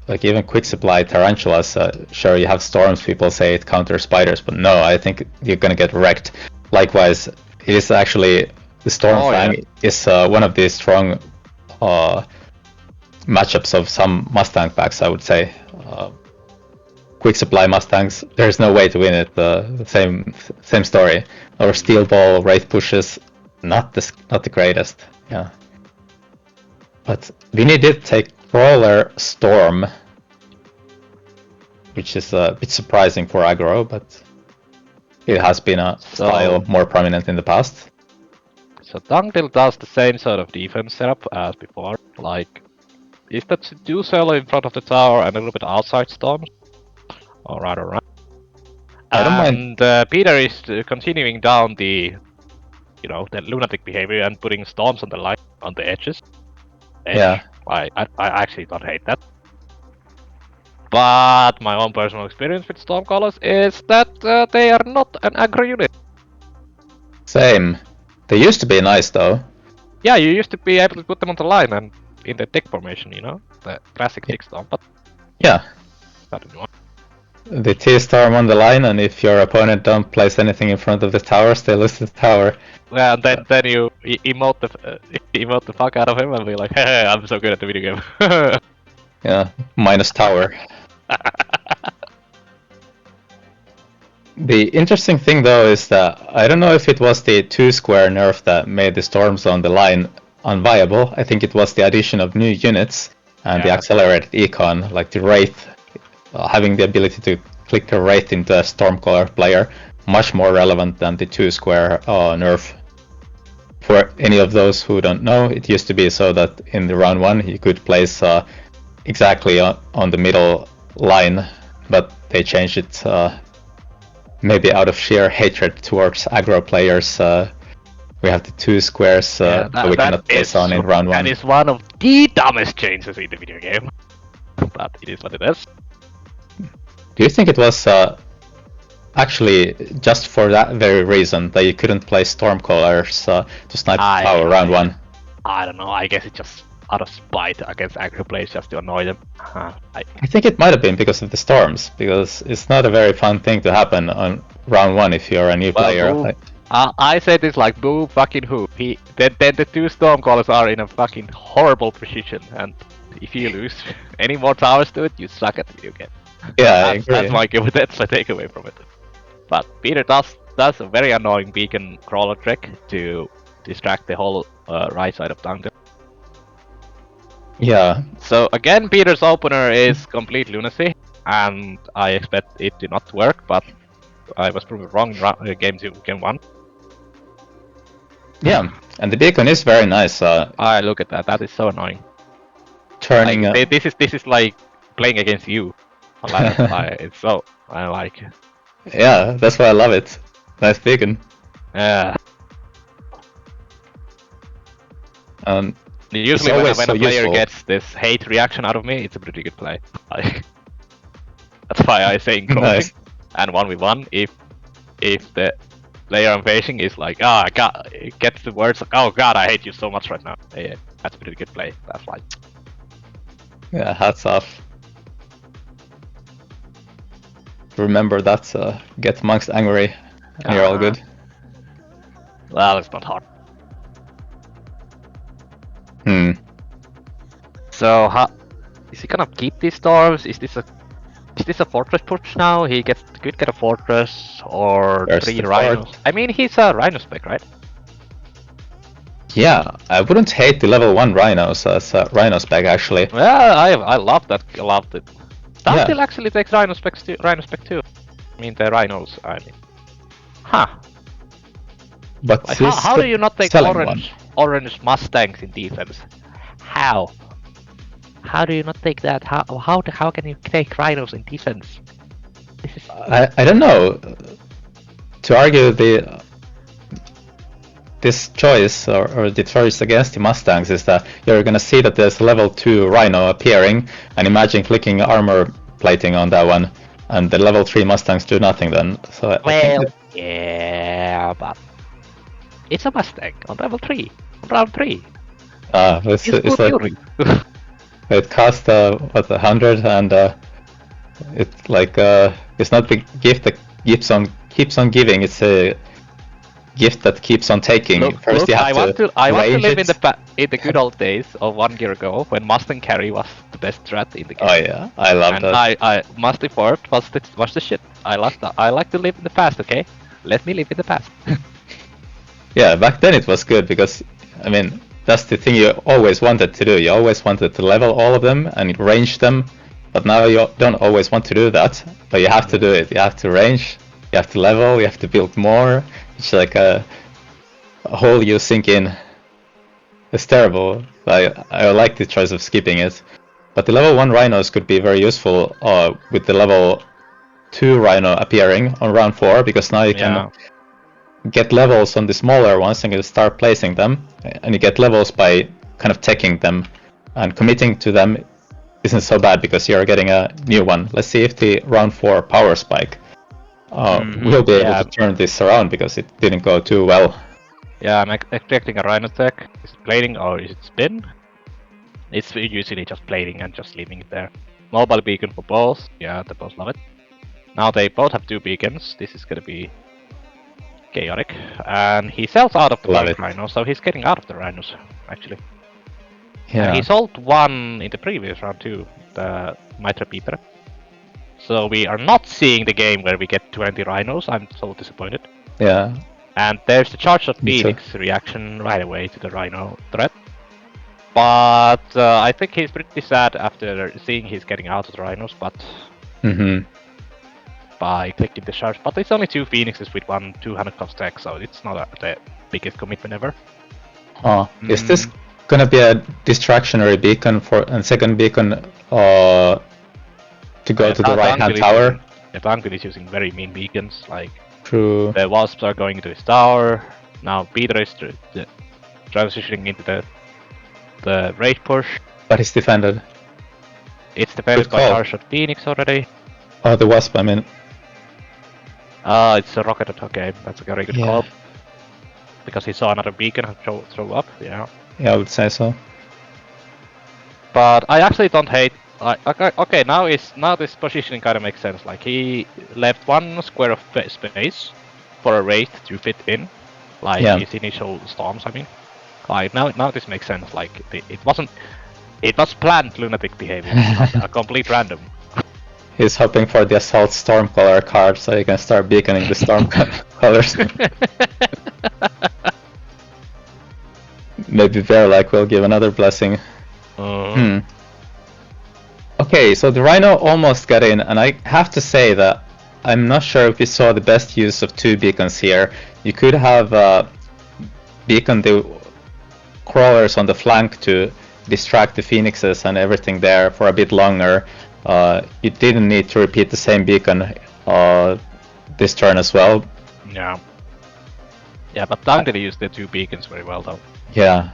like even quick supply tarantulas. Sure, you have storms. People say it counters spiders, but no, I think you're gonna get wrecked. Likewise, it is actually. The Stormfang is one of the strong matchups of some Mustang packs, I would say. Quick supply Mustangs, there's no way to win it. Same story. Or Steel Ball, Wraith pushes, not the greatest. Yeah. But Vinny did take Crawler Storm, which is a bit surprising for aggro, but it has been a style more prominent in the past. So Tungdil does the same sort of defense setup as before, like, is that Seducer in front of the tower and a little bit outside storms? Alright. I don't mind. Peter is continuing down the lunatic behavior and putting storms on the line, on the edges. Yeah. I actually don't hate that. But my own personal experience with Stormcallers is that they are not an aggro unit. Same. They used to be nice though. Yeah, you used to be able to put them on the line and in the tick formation, the classic tick storm, but yeah. Not anymore. The T-storm on the line, and if your opponent don't place anything in front of the towers, they lose the tower. Yeah, and then you emote the fuck out of him and be like, hey, I'm so good at the video game. Yeah, minus tower. The interesting thing though is that I don't know if it was the 2-square nerf that made the storms on the line unviable. I think it was the addition of new units and the accelerated econ, like the Wraith, having the ability to click a Wraith into a Stormcaller player, much more relevant than the 2-square nerf. For any of those who don't know, it used to be so that in the round 1 you could place exactly on the middle line, but they changed it maybe out of sheer hatred towards aggro players. We have the 2 squares that we cannot place on in round 1. That is one of the dumbest changes in the video game. But it is what it is. Do you think it was actually just for that very reason that you couldn't play Stormcallers to snipe power round 1? I don't know, I guess it's just out of spite against aggro players just to annoy them. I think it might have been because of the storms, because it's not a very fun thing to happen on round 1 if you're a new player. I say this like boo fucking who. Then the 2 Stormcallers are in a fucking horrible position, and if you lose any more towers to it, you suck at the video game. Yeah, I agree. That's my takeaway from it. But Peter does a very annoying beacon crawler trick to distract the whole right side of Tungdil. Yeah. So again, Peter's opener is complete lunacy, and I expect it to not work, but I was proven wrong in game 1. Yeah, and the beacon is very nice. Look at that. That is so annoying. Turning. Like, this is like playing against you. It's so I like it. Yeah, that's why I love it. Nice beacon. Yeah. Usually when a player gets this hate reaction out of me, it's a pretty good play. Like, that's why I say in nice. And 1v1, if the player I'm facing is like, it gets the words like, oh god, I hate you so much right now. Yeah, that's a pretty good play. That's like, yeah, hats off. Remember that, get Munqst angry, and you're all good. Well, it's not hard. So, is he gonna keep these storms? Is this a fortress push now? He could get a fortress or There's 3 rhinos. I mean, he's a rhino spec, right? Yeah, I wouldn't hate the level 1 rhinos as a rhino spec actually. Yeah, I love that. I loved it. Tungdil actually takes Rhino Spec 2. I mean, the Rhinos, I mean. Huh. But Like, how do you not take orange Mustangs in defense? How? How do you not take that? How can you take Rhinos in defense? This is... I don't know. To argue this choice or the choice against the Mustangs is that you're gonna see that there's a level 2 Rhino appearing, and imagine clicking armor plating on that one, and the level 3 Mustangs do nothing then. So well, yeah, but it's a Mustang on level 3, on round 3. It's like it costs what 100, and it's like it's not the gift that keeps on giving. It's a gift that keeps on taking. First, I want to live in the good old days of 1 year ago when Mustang carry was the best strat in the game. Oh yeah, I love that. And Mustang Fort was the shit. I like that. I like to live in the past. Okay, let me live in the past. Yeah, back then it was good because I mean that's the thing you always wanted to do. You always wanted to level all of them and range them, but now you don't always want to do that. But you have to do it. You have to range. You have to level. You have to build more. It's like a hole you sink in. It's terrible. I like the choice of skipping it. But the level 1 Rhinos could be very useful with the level 2 Rhino appearing on round 4, because now you can get levels on the smaller ones and you start placing them. And you get levels by kind of taking them, and committing to them isn't so bad because you're getting a new one. Let's see if the round 4 power spike we'll be able to turn this around, because it didn't go too well. Yeah, I'm expecting a Rhino tech. Is it plating or is it spin? It's usually just plating and just leaving it there. Mobile beacon for both. Yeah, they both love it. Now they both have 2 beacons. This is gonna be chaotic. And he sells out of the Rhino, so he's getting out of the Rhinos, actually. Yeah. And he sold 1 in the previous round too, the Maitrepeters. So we are not seeing the game where we get 20 Rhinos. I'm so disappointed. Yeah. And there's the Charge of Phoenix reaction right away to the Rhino threat. But I think he's pretty sad after seeing he's getting out of the Rhinos, but by clicking the charge. But it's only 2 Phoenixes with 1 200 cost tech, so it's not the biggest commitment ever. Is this gonna be a distractionary beacon and second beacon to go to the right-hand tower? The Tungdil is using very mean beacons, like true. The Wasps are going into his tower. Now Peter is transitioning into the raid push. But it's defended. It's defended by Starshot Phoenix already. Oh, the Wasp, I mean. It's a rocket attack game. That's a very good call. Because he saw another beacon and throw up, Yeah, I would say so. But I actually don't hate. Okay, now this positioning kind of makes sense. Like he left 1 square of space for a wraith to fit in, like his initial storms. I mean, like now this makes sense. Like it was planned lunatic behavior, not a complete random. He's hoping for the assault storm color card so he can start beaconing the storm colors. Maybe Bear-like will give another blessing. Okay, so the Rhino almost got in, and I have to say that I'm not sure if we saw the best use of 2 beacons here. You could have beaconed the crawlers on the flank to distract the Phoenixes and everything there for a bit longer. You didn't need to repeat the same beacon this turn as well. Yeah. Yeah, but Tungdil used the 2 beacons very well though. Yeah.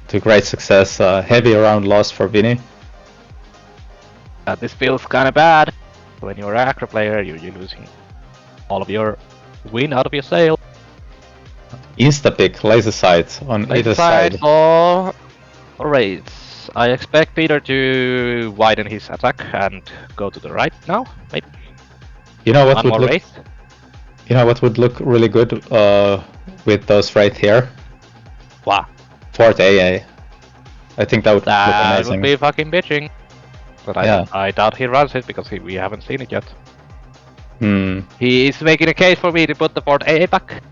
To great success. Heavy round loss for Vinny. This feels kinda bad. When you're an Acro player, you're losing all of your wind out of your sail. Insta-pick, laser sight on either side. Or raids. I expect Peter to widen his attack and go to the right now, maybe. You know what would look really good with those right here? What? Fort AA. I think that would look amazing. That would be fucking bitching. But I doubt he runs it because we haven't seen it yet. He is making a case for me to put the Fort AA back.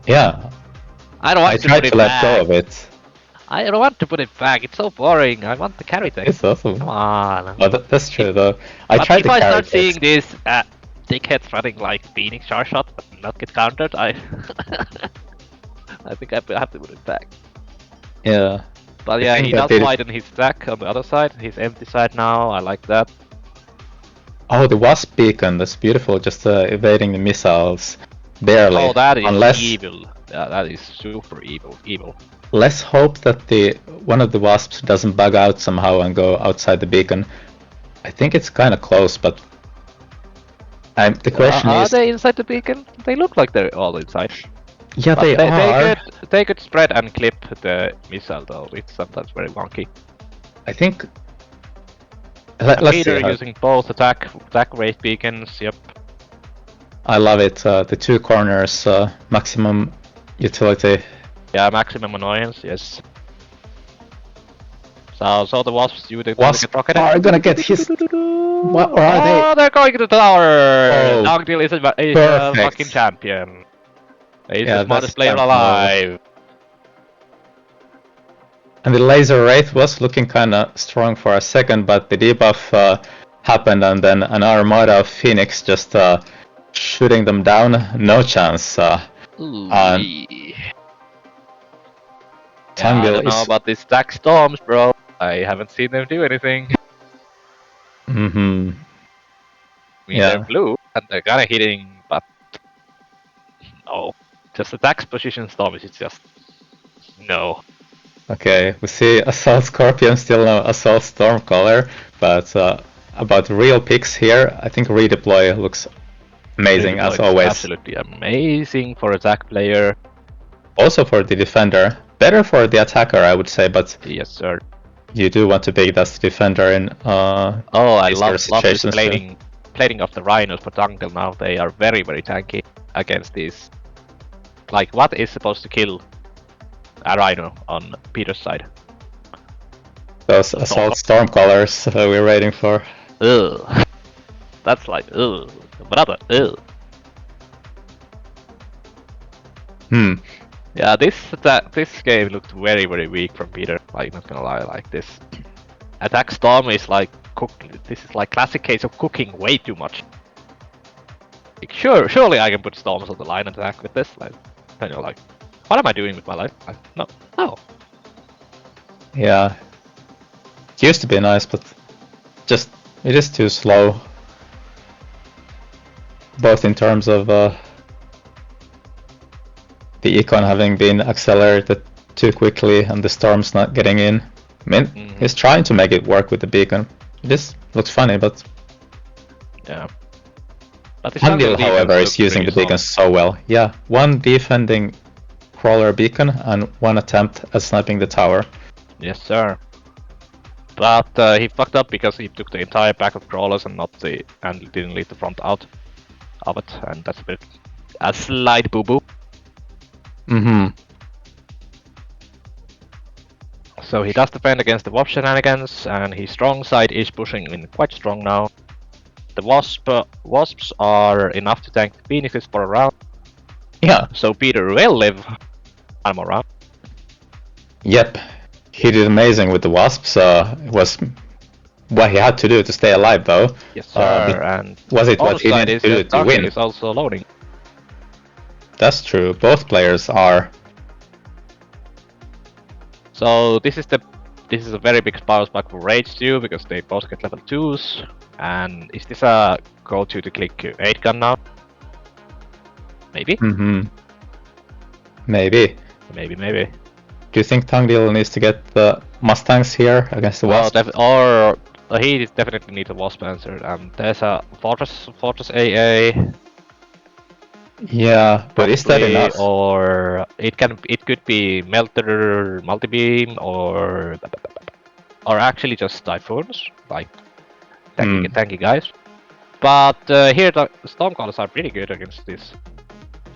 Yeah. I don't want to try put it to let go of it. I don't want to put it back. It's so boring. I want the carry text. It's awesome. Come on. Well, that's true though. I But tried if the I carry start seeing text. this dickheads running like Phoenix charge shot but not get countered, I I think I have to put it back. Yeah. But I yeah, think he that does widen his stack on the other side, his empty side now. I like that. Oh, the wasp beacon. That's beautiful. Just evading the missiles. Barely. Oh, that is Unless... evil. Yeah, that is super evil. Evil. Let's hope that one of the wasps doesn't bug out somehow and go outside the beacon. I think it's kind of close, but the question Are is... they inside the beacon? They look like they're all inside. Yeah, But they are. They could spread and clip the missile though. It's sometimes very wonky. I think... Let's Peter see how... using both attack rate beacons. Yep. I love it. The two corners, maximum utility. Yeah, maximum annoyance. Yes. So the wasps, you the Wasps rocket are gonna get his... What, or are Oh, they're going to the tower! Oh, Tungdil is a perfect. fucking champion. He's Yeah, the smartest that's player champion alive. And the laser wraith was looking kinda strong for a second, but the debuff happened and then an armada of Phoenix just shooting them down. No chance. Yeah, I don't know about these stack storms, bro. I haven't seen them do anything. Mm-hmm. I mean, they're blue, and they're kinda hitting, but... No. Just attack position storms, it's just... No. Okay, we see Assault Scorpion, still no Assault Stormcaller, but about real picks here, I think Redeploy looks amazing as always. Absolutely amazing for attack player. Also for the defender. Better for the attacker, I would say, but yes, sir. You do want to pick that defender in oh, I love this plating of the rhinos for Tungdil now. They are very, very tanky against these. Like, what is supposed to kill a rhino on Peter's side? Those Assault Stormcallers we're waiting for. Ugh. That's like, ugh. Brother, ugh. Yeah, this game looked very, very weak from Peter. Like, not gonna lie, like this attack storm is like this is like classic case of cooking way too much. Like, surely I can put storms on the line and attack with this. Like, then you're like, what am I doing with my life? Like, no. Yeah, it used to be nice, but just it is too slow. Both in terms of the econ having been accelerated too quickly and the storms not getting in. I mean, he's trying to make it work with the beacon. This looks funny, but... Yeah. Tungdil, however, is using the beacon so well. Yeah, one defending crawler beacon and one attempt at sniping the tower. Yes, sir. But he fucked up because he took the entire pack of crawlers and didn't leave the front out of it, and that's a slight boo-boo. So he does defend against the Wasp shenanigans, and his strong side is pushing in quite strong now. The Wasps are enough to tank the Phoenixes for a round. Yeah. So Peter will live one more round. Yep. He did amazing with the Wasps. It was what he had to do to stay alive, though. Yes, sir. And was it what he needed to do to win? Is also loading. That's true. Both players are. So this is a very big power spike for Rage too, because they both get level 2s. And is this a go-to to click 8 gun now? Maybe? Maybe. Maybe. Do you think Tungdil needs to get the Mustangs here against the Wasp? Or he definitely needs a Wasp answer. And there's a Fortress AA. Yeah, but is that enough? Or it could be Melter, Multi-Beam, or actually just Typhoons, like tanky guys. But here the Stormcallers are pretty good against this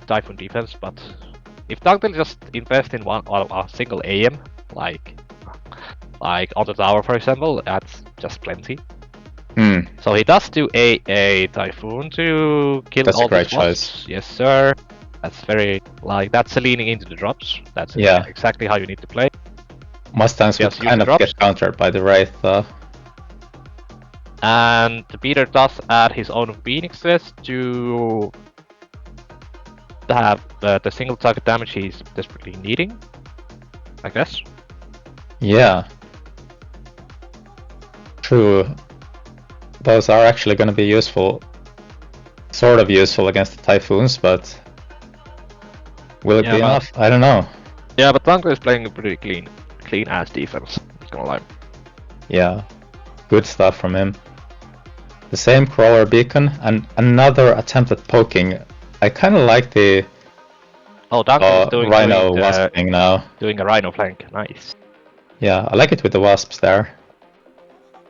Typhoon defense. But if Tungdil just invest in a single AM, like on the tower for example, that's just plenty. So he does do a Typhoon to kill all the Wasps. Yes, sir. That's very that's leaning into the drops. That's exactly how you need to play. Mustangs would kind of get countered by the Wraith. And Peter does add his own Phoenixes to have the single target damage he's desperately needing, I guess. Yeah. True. Those are actually going to be useful. Sort of useful against the Typhoons, but will it be enough? I don't know. Yeah, but Tungdil is playing a pretty clean ass defense, not gonna lie. Yeah, good stuff from him. The same crawler beacon and another attempt at poking. I kind of like the Rhino wasp thing now. Doing a Rhino flank, nice. Yeah, I like it with the wasps there.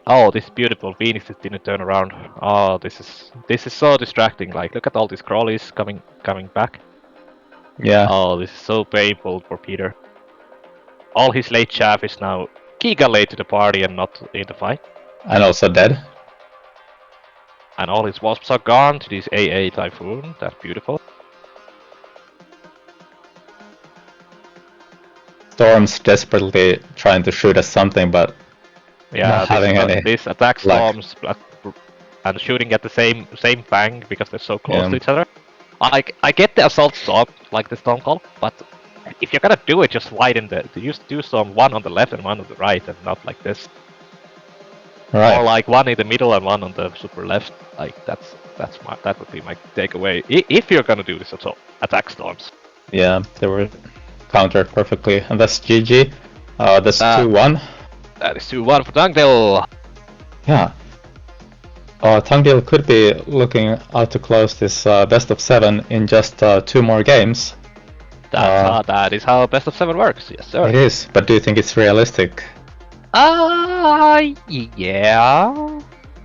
Oh, this beautiful Phoenix didn't turn around. Oh, this is so distracting. Like, look at all these crawlies coming back. Yeah. Oh, this is so painful for Peter. All his late chaff is now giga late to the party and not in the fight. And also dead. And all his wasps are gone to this AA Typhoon. That's beautiful. Storm's desperately trying to shoot at something, but not having any. This attack storms and shooting at the same fang because they're so close to each other. I get the assault storm, like the storm call, but if you're gonna do it, just widen do some one on the left and one on the right, and not like this. Right. Or like one in the middle and one on the super left. Like that would be my takeaway. If you're gonna do this at all, attack storms. Yeah, they were countered perfectly, and that's GG. That's 2-1. That is 2-1 for Tungdil. Yeah. Tungdil could be looking out to close this best of 7 in just 2 more games. That is how best of 7 works, yes sir. It is, but do you think it's realistic? Yeah.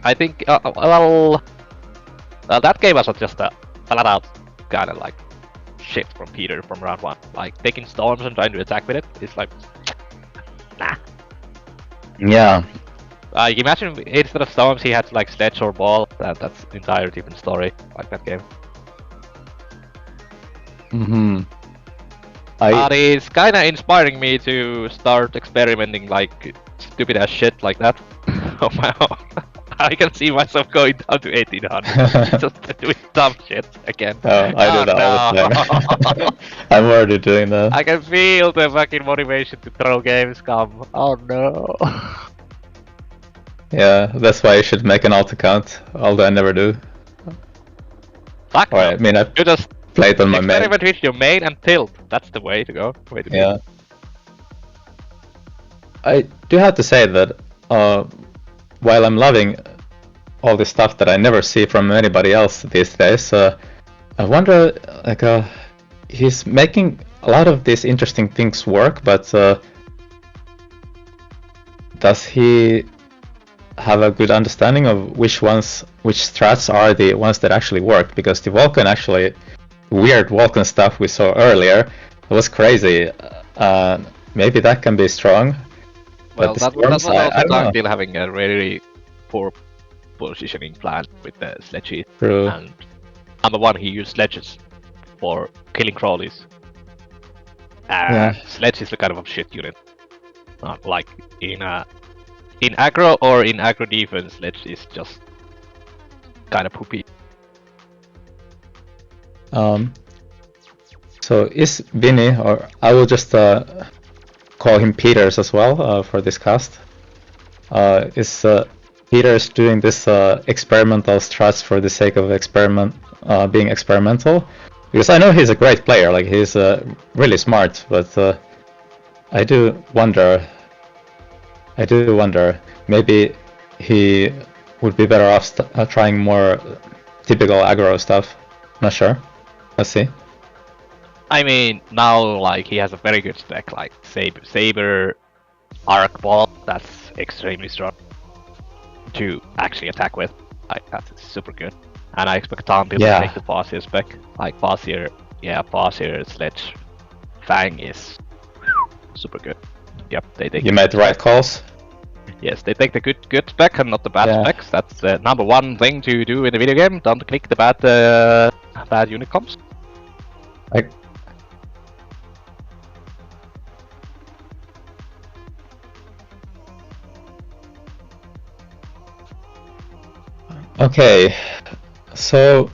I think, well, that game was just a flat out kind of like shit from Peter from round 1. Like, taking storms and trying to attack with it is like, nah. Yeah. Imagine instead of storms he had like sledge or ball. That's an entire different story, like that game. But it's kinda inspiring me to start experimenting like stupid ass shit like that. Oh my god. I can see myself going down to 1800 just doing dumb shit again. Oh, I do that all the time. I'm already doing that. I can feel the fucking motivation to throw games come. Oh no. Yeah, that's why you should make an alt account, although I never do. Fuck I mean, I just played on my main. Experiment with your main and tilt. That's the way to go. Yeah. I do have to say that while I'm loving all this stuff that I never see from anybody else these days, I wonder, like, he's making a lot of these interesting things work, but does he have a good understanding of which strats are the ones that actually work? Because the weird Vulcan stuff we saw earlier, it was crazy. Maybe that can be strong. Well, that was also Tungdil having a really poor positioning plan with the sledges. True. And number 1, he used sledges for killing crawlies. Sledge is the kind of a shit unit. Not like in aggro or in aggro defense, Sledge is just kind of poopy. So is Vinny, or I will just call him Peters as well for this cast. Is Peters doing this experimental strats for the sake of being experimental? Because I know he's a great player, like he's really smart, but I do wonder. Maybe he would be better off trying more typical aggro stuff. Not sure. Let's see. I mean, now like he has a very good spec, like Saber, Arc Ball. That's extremely strong to actually attack with. Like that's super good. And I expect Tungdil to take the Farseer spec. Like Farseer, Sledge, Fang is super good. Yep, they take. You made the right calls. Yes, they take the good spec and not the bad specs. That's the number 1 thing to do in a video game. Don't click the bad unit comps. Okay, so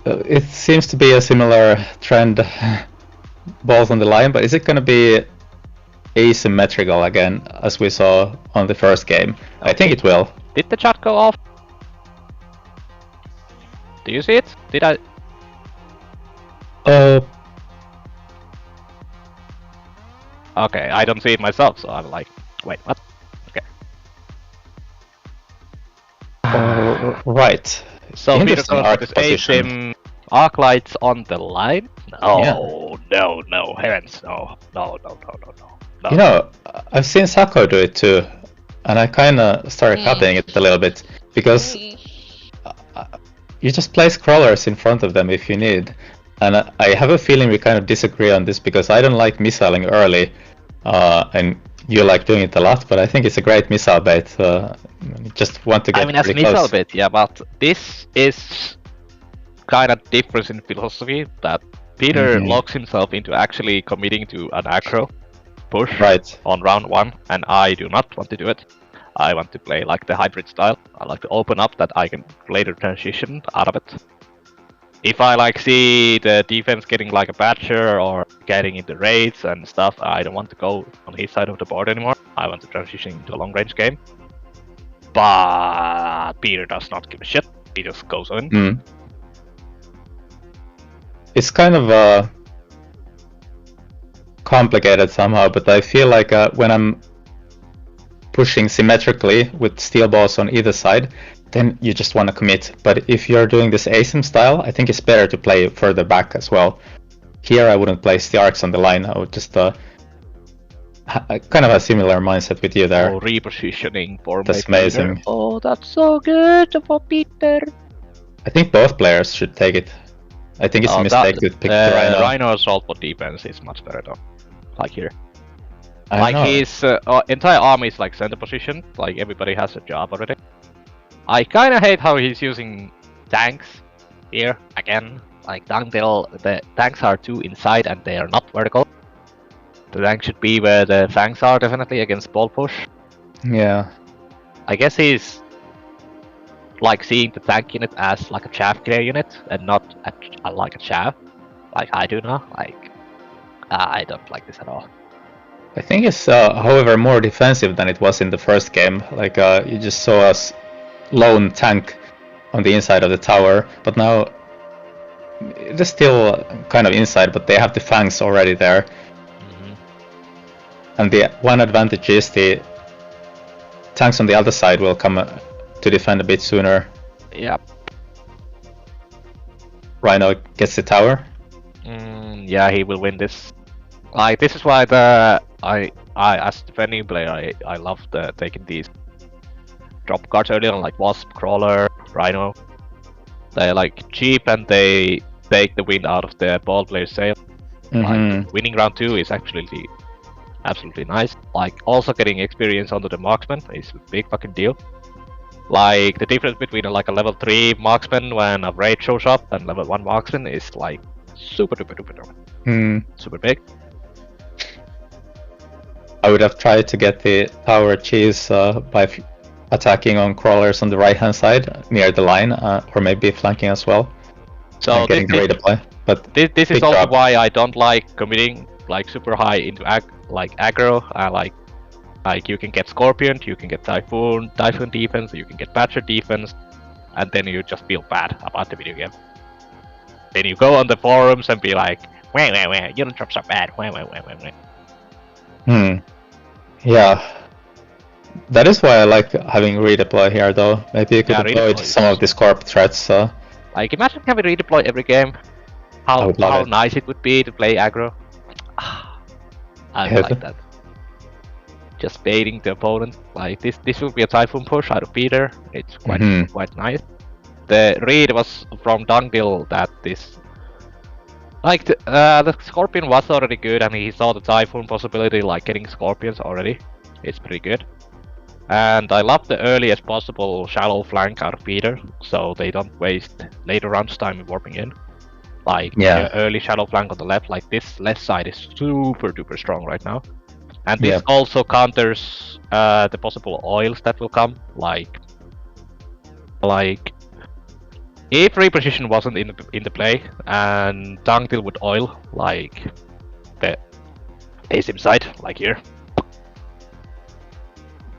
it seems to be a similar trend, balls on the line, but is it going to be asymmetrical again, as we saw on the first game? Okay. I think it will. Did the chat go off? Do you see it? Did I? Okay, I don't see it myself, so I'm like, wait, what? Okay. Right. So Peter goes with his asym arc lights on the line? No, no, heavens, no. You know, I've seen Sako do it too, and I kinda started copying it a little bit, because you just place crawlers in front of them if you need. And I have a feeling we kind of disagree on this, because I don't like missiling early, and you like doing it a lot, but I think it's a great missile bait. Just want to get as pretty missile close. bait, yeah, but this is kind of difference in philosophy, that Peter locks himself into actually committing to an aggro push on round 1, and I do not want to do it. I want to play like the hybrid style. I like to open up that I can later transition out of it. If I like see the defense getting like a batcher or getting into raids and stuff, I don't want to go on his side of the board anymore. I want to transition into a long range game. But Peter does not give a shit. He just goes in. It's kind of complicated somehow, but I feel like when I'm pushing symmetrically with steel balls on either side, then you just want to commit. But if you're doing this asym style, I think it's better to play further back as well. Here I wouldn't place the arcs on the line. I would just kind of a similar mindset with you there. Oh, repositioning for that's amazing. Oh, that's so good for Peter. I think both players should take it. I think it's a mistake to pick the Rhino. Rhino assault for defense is much better though. Like here. Like his entire army is like center position. Like everybody has a job already. I kinda hate how he's using tanks here again. Like Tungdil, the tanks are too inside and they are not vertical. The tank should be where the fangs are, definitely against ball push. Yeah. I guess he's like seeing the tank unit as like a chaff clear unit and not like a chaff, like I do now. Like I don't like this at all. I think it's, however, more defensive than it was in the first game. Like you just saw us lone tank on the inside of the tower, but now they're still kind of inside, but they have the fangs already there. And the one advantage is the tanks on the other side will come to defend a bit sooner. Yep. Rhino gets the tower. Yeah, he will win this. Like this is why I as defending player I love taking these drop cards early on, like Wasp, Crawler, Rhino. They're like cheap and they take the wind out of the ball player's sail. Like, winning round 2 is actually absolutely nice. Like also getting experience onto the marksman is a big fucking deal. Like the difference between like a level 3 marksman when a raid shows up and level 1 marksman is like super super big. I would have tried to get the tower cheese by attacking on crawlers on the right hand side near the line, or maybe flanking as well. So getting the redeploy. But this is also why I don't like committing like super high into aggro. Like you can get Scorpion, you can get Typhoon defense, you can get Patcher defense, and then you just feel bad about the video game. Then you go on the forums and be like, wait, you don't drop so bad, wait. Yeah. That is why I like having redeploy here though. Maybe you could avoid some of the Scorp threats. Like imagine having redeploy every game. How nice it would be to play aggro. I would like that. Just baiting the opponent. Like this would be a Typhoon push out of Peter. It's quite nice. The read was from Tungdil that this like the Scorpion was already good and he saw the Typhoon possibility, like getting Scorpions already. It's pretty good. And I love the earliest possible shallow flank out of Peter, so they don't waste later rounds time warping in. Like early shallow flank on the left, like this left side is super duper strong right now. And this also counters the possible oils that will come, like Like, if reposition wasn't in the play and Tungdil would oil like the ASIM side, like here,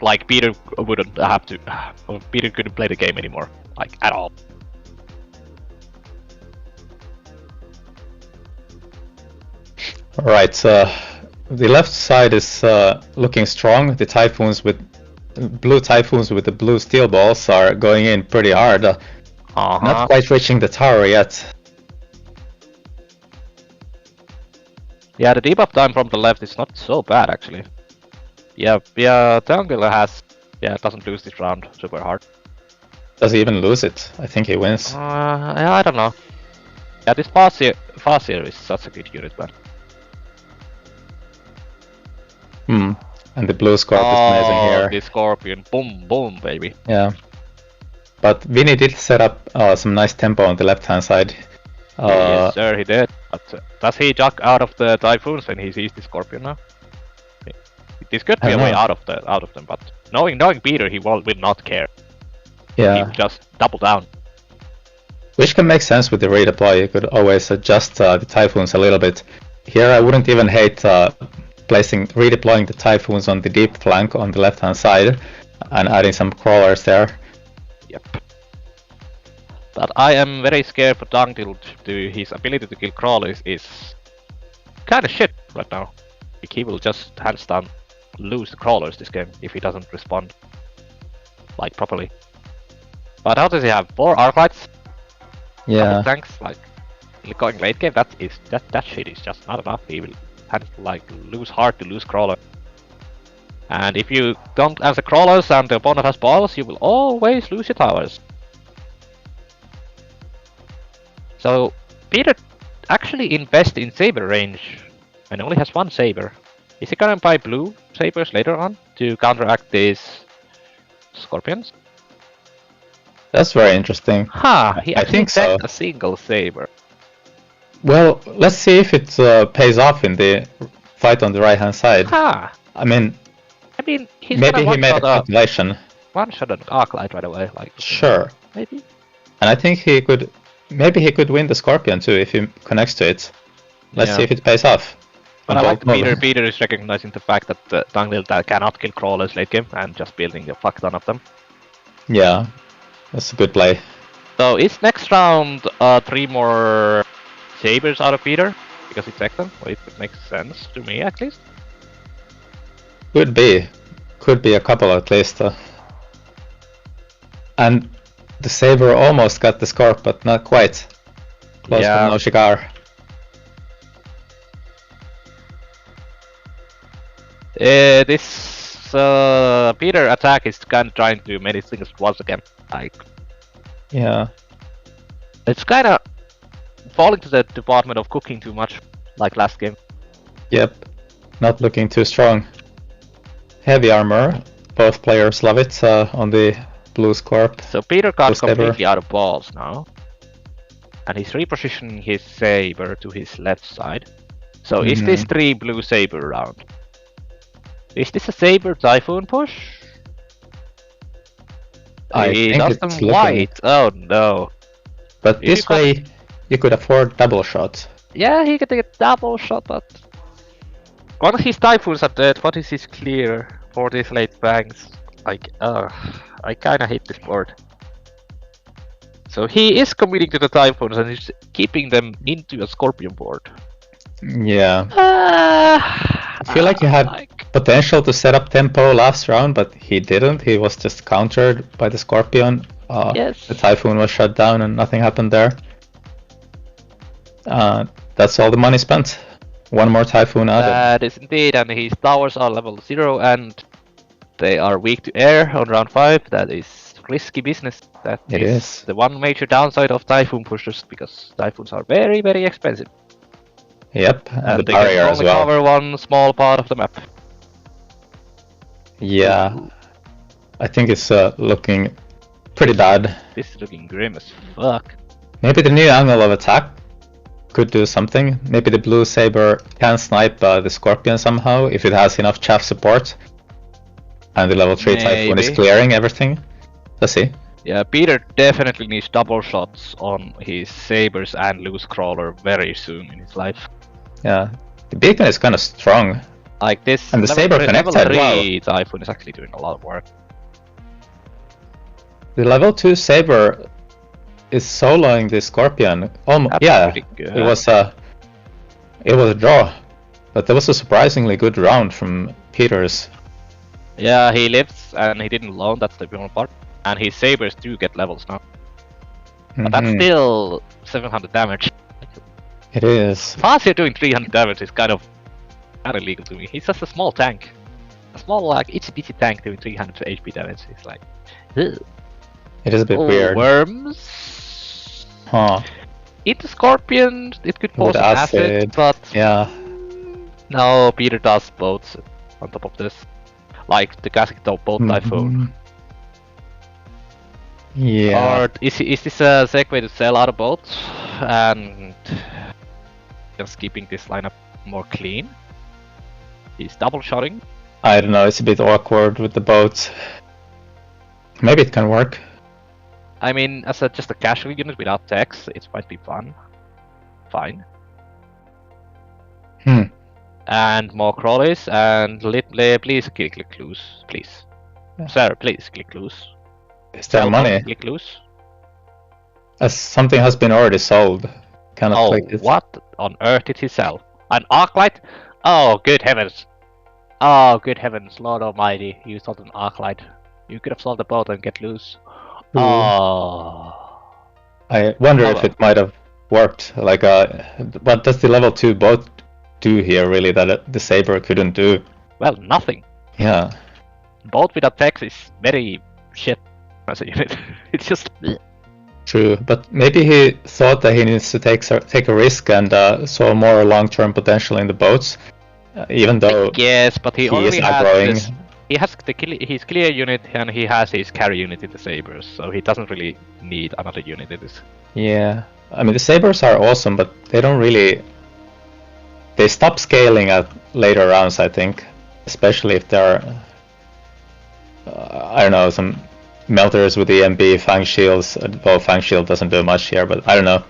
like Peter wouldn't have to. Peter couldn't play the game anymore, like at all. Right. The left side is looking strong. The Typhoons with blue Typhoons with the blue steel balls are going in pretty hard. Not quite reaching the tower yet. Yeah, the debuff time from the left is not so bad actually. Yeah, Tungdil doesn't lose this round super hard. Does he even lose it? I think he wins. Yeah, I don't know. Yeah, this Farseer is such a good unit, man. And the blue Scorpion is amazing here. The Scorpion, boom, boom, baby. Yeah. But Vinny did set up some nice tempo on the left-hand side. Yes, sir, he did. But does he duck out of the Typhoons when he sees the Scorpion now? This could be a way out of them, but knowing Peter, he will not care. Yeah. He will just double down. Which can make sense with the redeploy. You could always adjust the Typhoons a little bit. Here, I wouldn't even hate redeploying the Typhoons on the deep flank on the left-hand side and adding some crawlers there. Yep. But I am very scared for Tungdil to his ability to kill crawlers is kind of shit right now. Like, he will just hands down lose the crawlers this game if he doesn't respond like properly. But how does he have 4 Arclights? Yeah. Tanks, like going late game, that shit is just not enough. He will lose hard to lose crawler. And if you don't answer crawlers and the opponent has balls, you will always lose your towers. So Peter actually invests in saber range and only has 1 saber. Is he gonna buy blue sabers later on to counteract these Scorpions? That's very interesting. He actually sent a single saber. Well, let's see if it pays off in the fight on the right-hand side. I mean, he's maybe he made a calculation. One-shot an Arclight right away, like. Sure. Maybe. And I think he could win the Scorpion too if he connects to it. Let's see if it pays off. But I like Peter is recognizing the fact that Tungdil cannot kill crawlers late game and just building a fuck ton of them. Yeah, that's a good play. So is next round 3 more sabers out of Peter because he checked them? Well, it makes sense to me at least. Could be a couple at least. And the saber almost got the Scorp, but not quite. Close but no cigar. This Peter attack is kind of trying to do many things once again. Like, yeah, it's kind of falling to the department of cooking too much, like last game. Yep, not looking too strong. Heavy armor, both players love it on the blue Scorp. So Peter got completely out of balls now, and he's repositioning his saber to his left side. So is this 3 blue saber round? Is this a saber Typhoon push? I think it's white. Oh no! But this way, you could afford double shot. Yeah, he could take a double shot, but once his Typhoons are dead, what is his clear for these late bangs? Like, I kinda hate this board. So he is committing to the Typhoons and he's keeping them into a Scorpion board. Yeah. I feel like he had potential to set up tempo last round, but he didn't. He was just countered by the Scorpion. Yes. The Typhoon was shut down and nothing happened there. That's all the money spent. 1 more Typhoon added. That is indeed, and his towers are level 0 and they are weak to air on round 5. That is risky business. That is the one major downside of Typhoon pushers, because Typhoons are very, very expensive. Yep, and the they barrier can as only well. cover 1 small part of the map. Yeah, I think it's looking pretty bad. This is looking grim as fuck. Maybe the new angle of attack could do something. Maybe the blue saber can snipe the Scorpion somehow if it has enough chaff support. And the level 3 Typhoon is clearing everything. Let's see. Yeah, Peter definitely needs double shots on his sabers and loose crawler very soon in his life. Yeah, the beacon is kind of strong. Like this, and the level saber 3, connected. level 3 Wow. Typhoon is actually doing a lot of work. The level 2 saber is soloing the Scorpion. Yeah, really good. it was a draw, but that was a surprisingly good round from Peters. Yeah, he lives and he didn't loan. That's the important part. And his sabers do get levels now. But that's still 700 damage. It is. Fazio doing 300 damage is kind of illegal to me. He's just a small tank. A small, like, itsy bitsy tank doing 300 HP damage. It's like, ugh. It is a bit weird. Worms. Huh. Into Scorpion, it could pose an acid, but yeah. No, Peter does both on top of this. Like the classic boat Typhoon. Yeah. Or is this a segue to sell out of boats and just keeping this lineup more clean? He's double shotting. I don't know, it's a bit awkward with the boats. Maybe it can work. I mean, as just a casual unit without techs, it might be fun. Fine. And more crawlies, and please click loose, please. Yeah. Sir, please click loose. Is there money? Click loose. As something has been already sold. Cannot click it. What on earth did he sell? An Arclight? Oh, good heavens. Oh, good heavens, Lord Almighty, you sold an Arclight. You could have sold the boat and get loose. Ooh. Oh. I wonder if it might have worked. Like, what does the level 2 boat do here, really, that the Saber couldn't do? Well, nothing. Yeah. Boat without text is very shit as a unit. It's just... True, but maybe he thought that he needs to take a risk and saw more long-term potential in the boats, even though yes, but he already has this, he has his clear unit and he has his carry unit in the Sabers, so he doesn't really need another unit in this. Yeah, I mean the Sabers are awesome, but they don't really... They stop scaling at later rounds, I think, especially if there are, I don't know, some melters with EMB, Fang Shields. Well, Fang Shield doesn't do much here, but I don't know.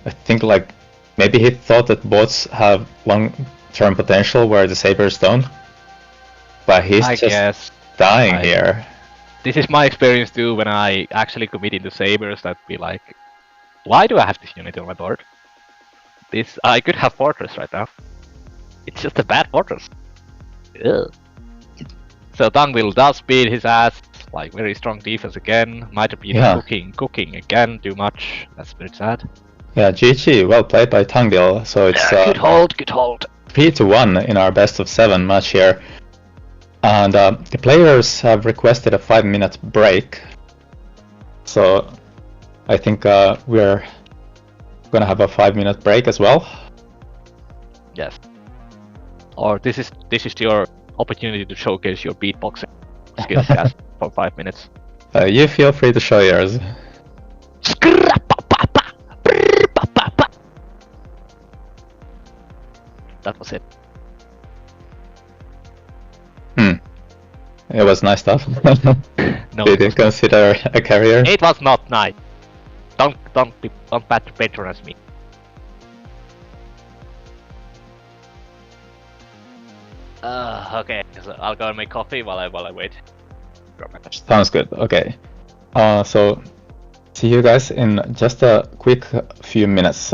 I think like maybe he thought that bots have long-term potential where the Sabers don't. But he's just dying here. This is my experience too when I actually commit into Sabers. That'd be like, why do I have this unit on my board? I could have Fortress right now. It's just a bad Fortress. Ugh. So Tungdil does beat his ass. Like very strong defense again. Maitrepeters cooking again too much. That's very sad. Yeah, GG, well played by Tungdil. So it's good hold. 3-1 in our best of 7 match here. And the players have requested a 5-minute break. So I think we're gonna have a 5-minute break as well. Yes. Or this is your opportunity to showcase your beatboxing skills for 5 minutes. You feel free to show yours. That was it. It was nice stuff. No, Did you consider a carrier? It was not nice. Don't patronize me. Okay, so I'll go and make coffee while I wait. Sounds good. Okay. So see you guys in just a quick few minutes.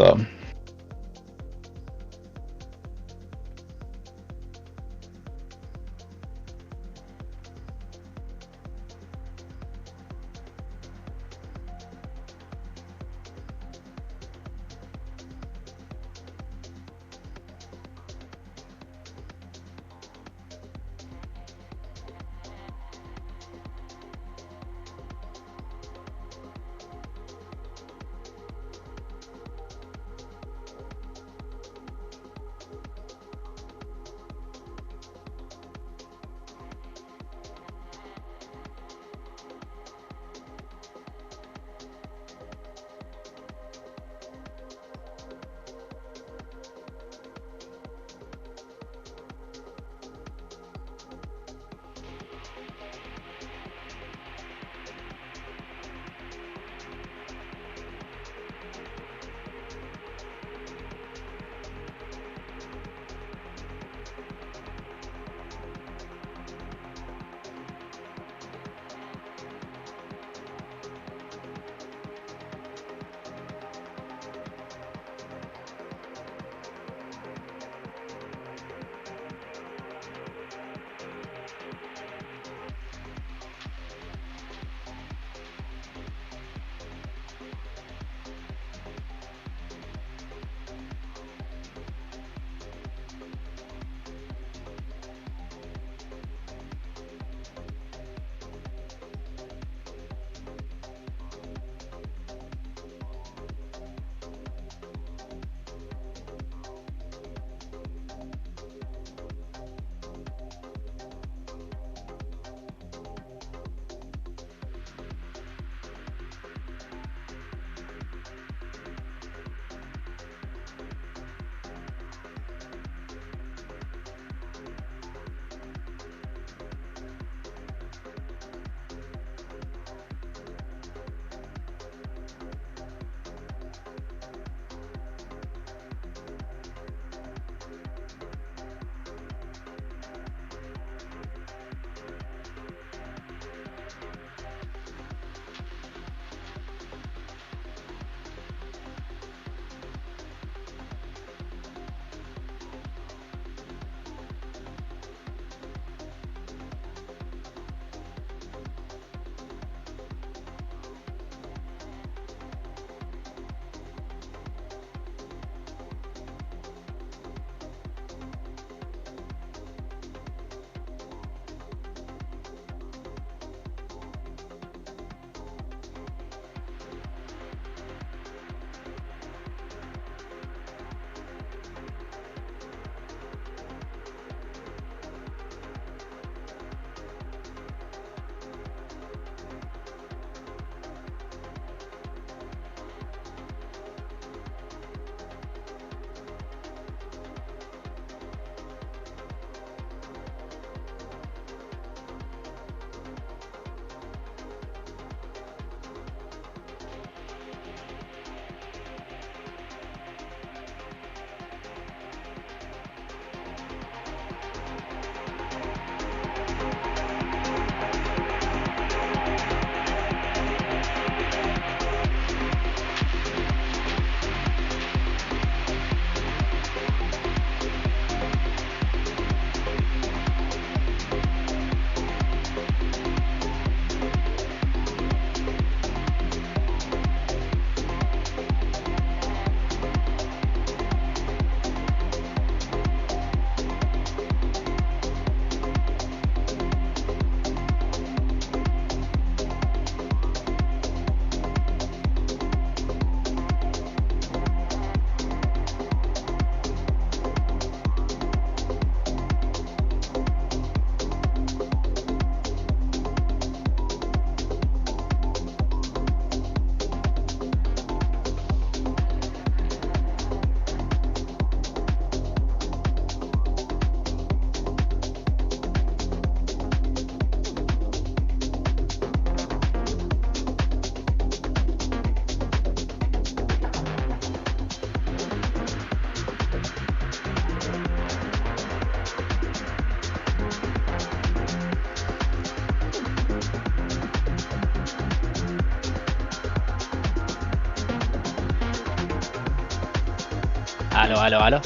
Hello.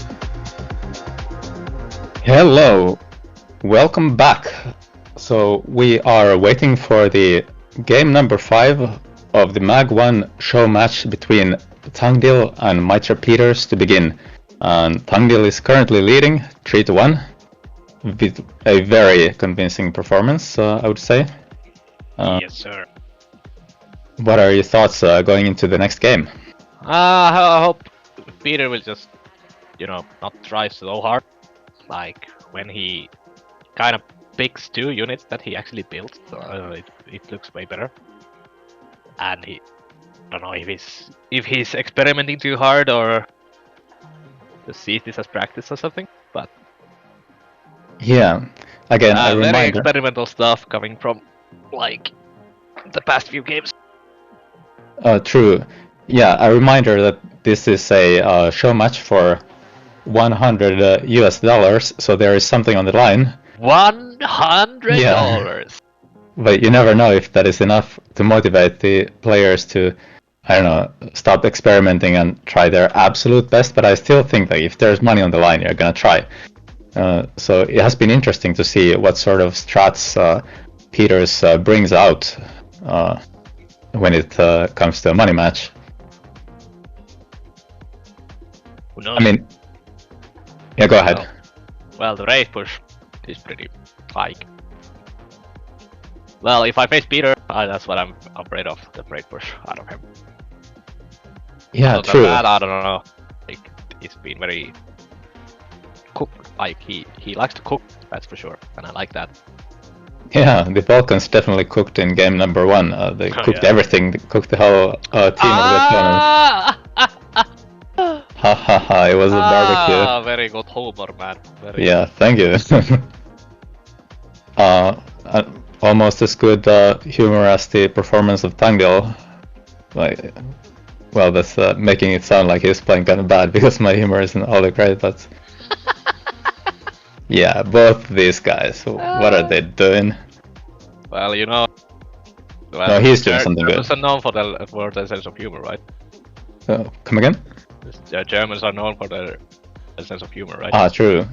Hello, welcome back. So we are waiting for the game number 5 of the MAG1 show match between Tungdil and Maitrepeters to begin. And Tungdil is currently leading 3-1 with a very convincing performance, I would say. Yes, sir. What are your thoughts going into the next game? I hope Peter will just, not try so hard. Like when he kind of picks 2 units that he actually built, so it looks way better. And I don't know if he's experimenting too hard or just sees this as practice or something. But yeah, again, a reminder. Very experimental stuff coming from like the past few games. True. Yeah, a reminder that this is a show match for $100 US, so there is something on the line. $100. Yeah. But you never know if that is enough to motivate the players to, I don't know, stop experimenting and try their absolute best. But I still think that if there's money on the line, you're gonna try. So it has been interesting to see what sort of strats Peters brings out when it comes to a money match. Who knows? I mean, yeah, go ahead. Well, the raid push is pretty like. Well, if I face Peter, that's what I'm afraid of, the raid push out of him. Yeah, Other true. than that, I don't know. Like, he's been very cooked. Like he likes to cook, that's for sure, and I like that. Yeah, the Balkans definitely cooked in game number 1. They cooked everything. They cooked the whole team of the tournament. Ha ha ha! It was a barbecue. Very good humor, man. Yeah, thank you. Almost as good humor as the performance of Tungdil. Like, well, that's making it sound like he's playing kind of bad because my humor isn't all that great, but yeah, both these guys. What are they doing? Well, no, he's doing something good. Germans are known for their sense of humor, right? Come again? Germans are known for their sense of humor, right? Ah, true.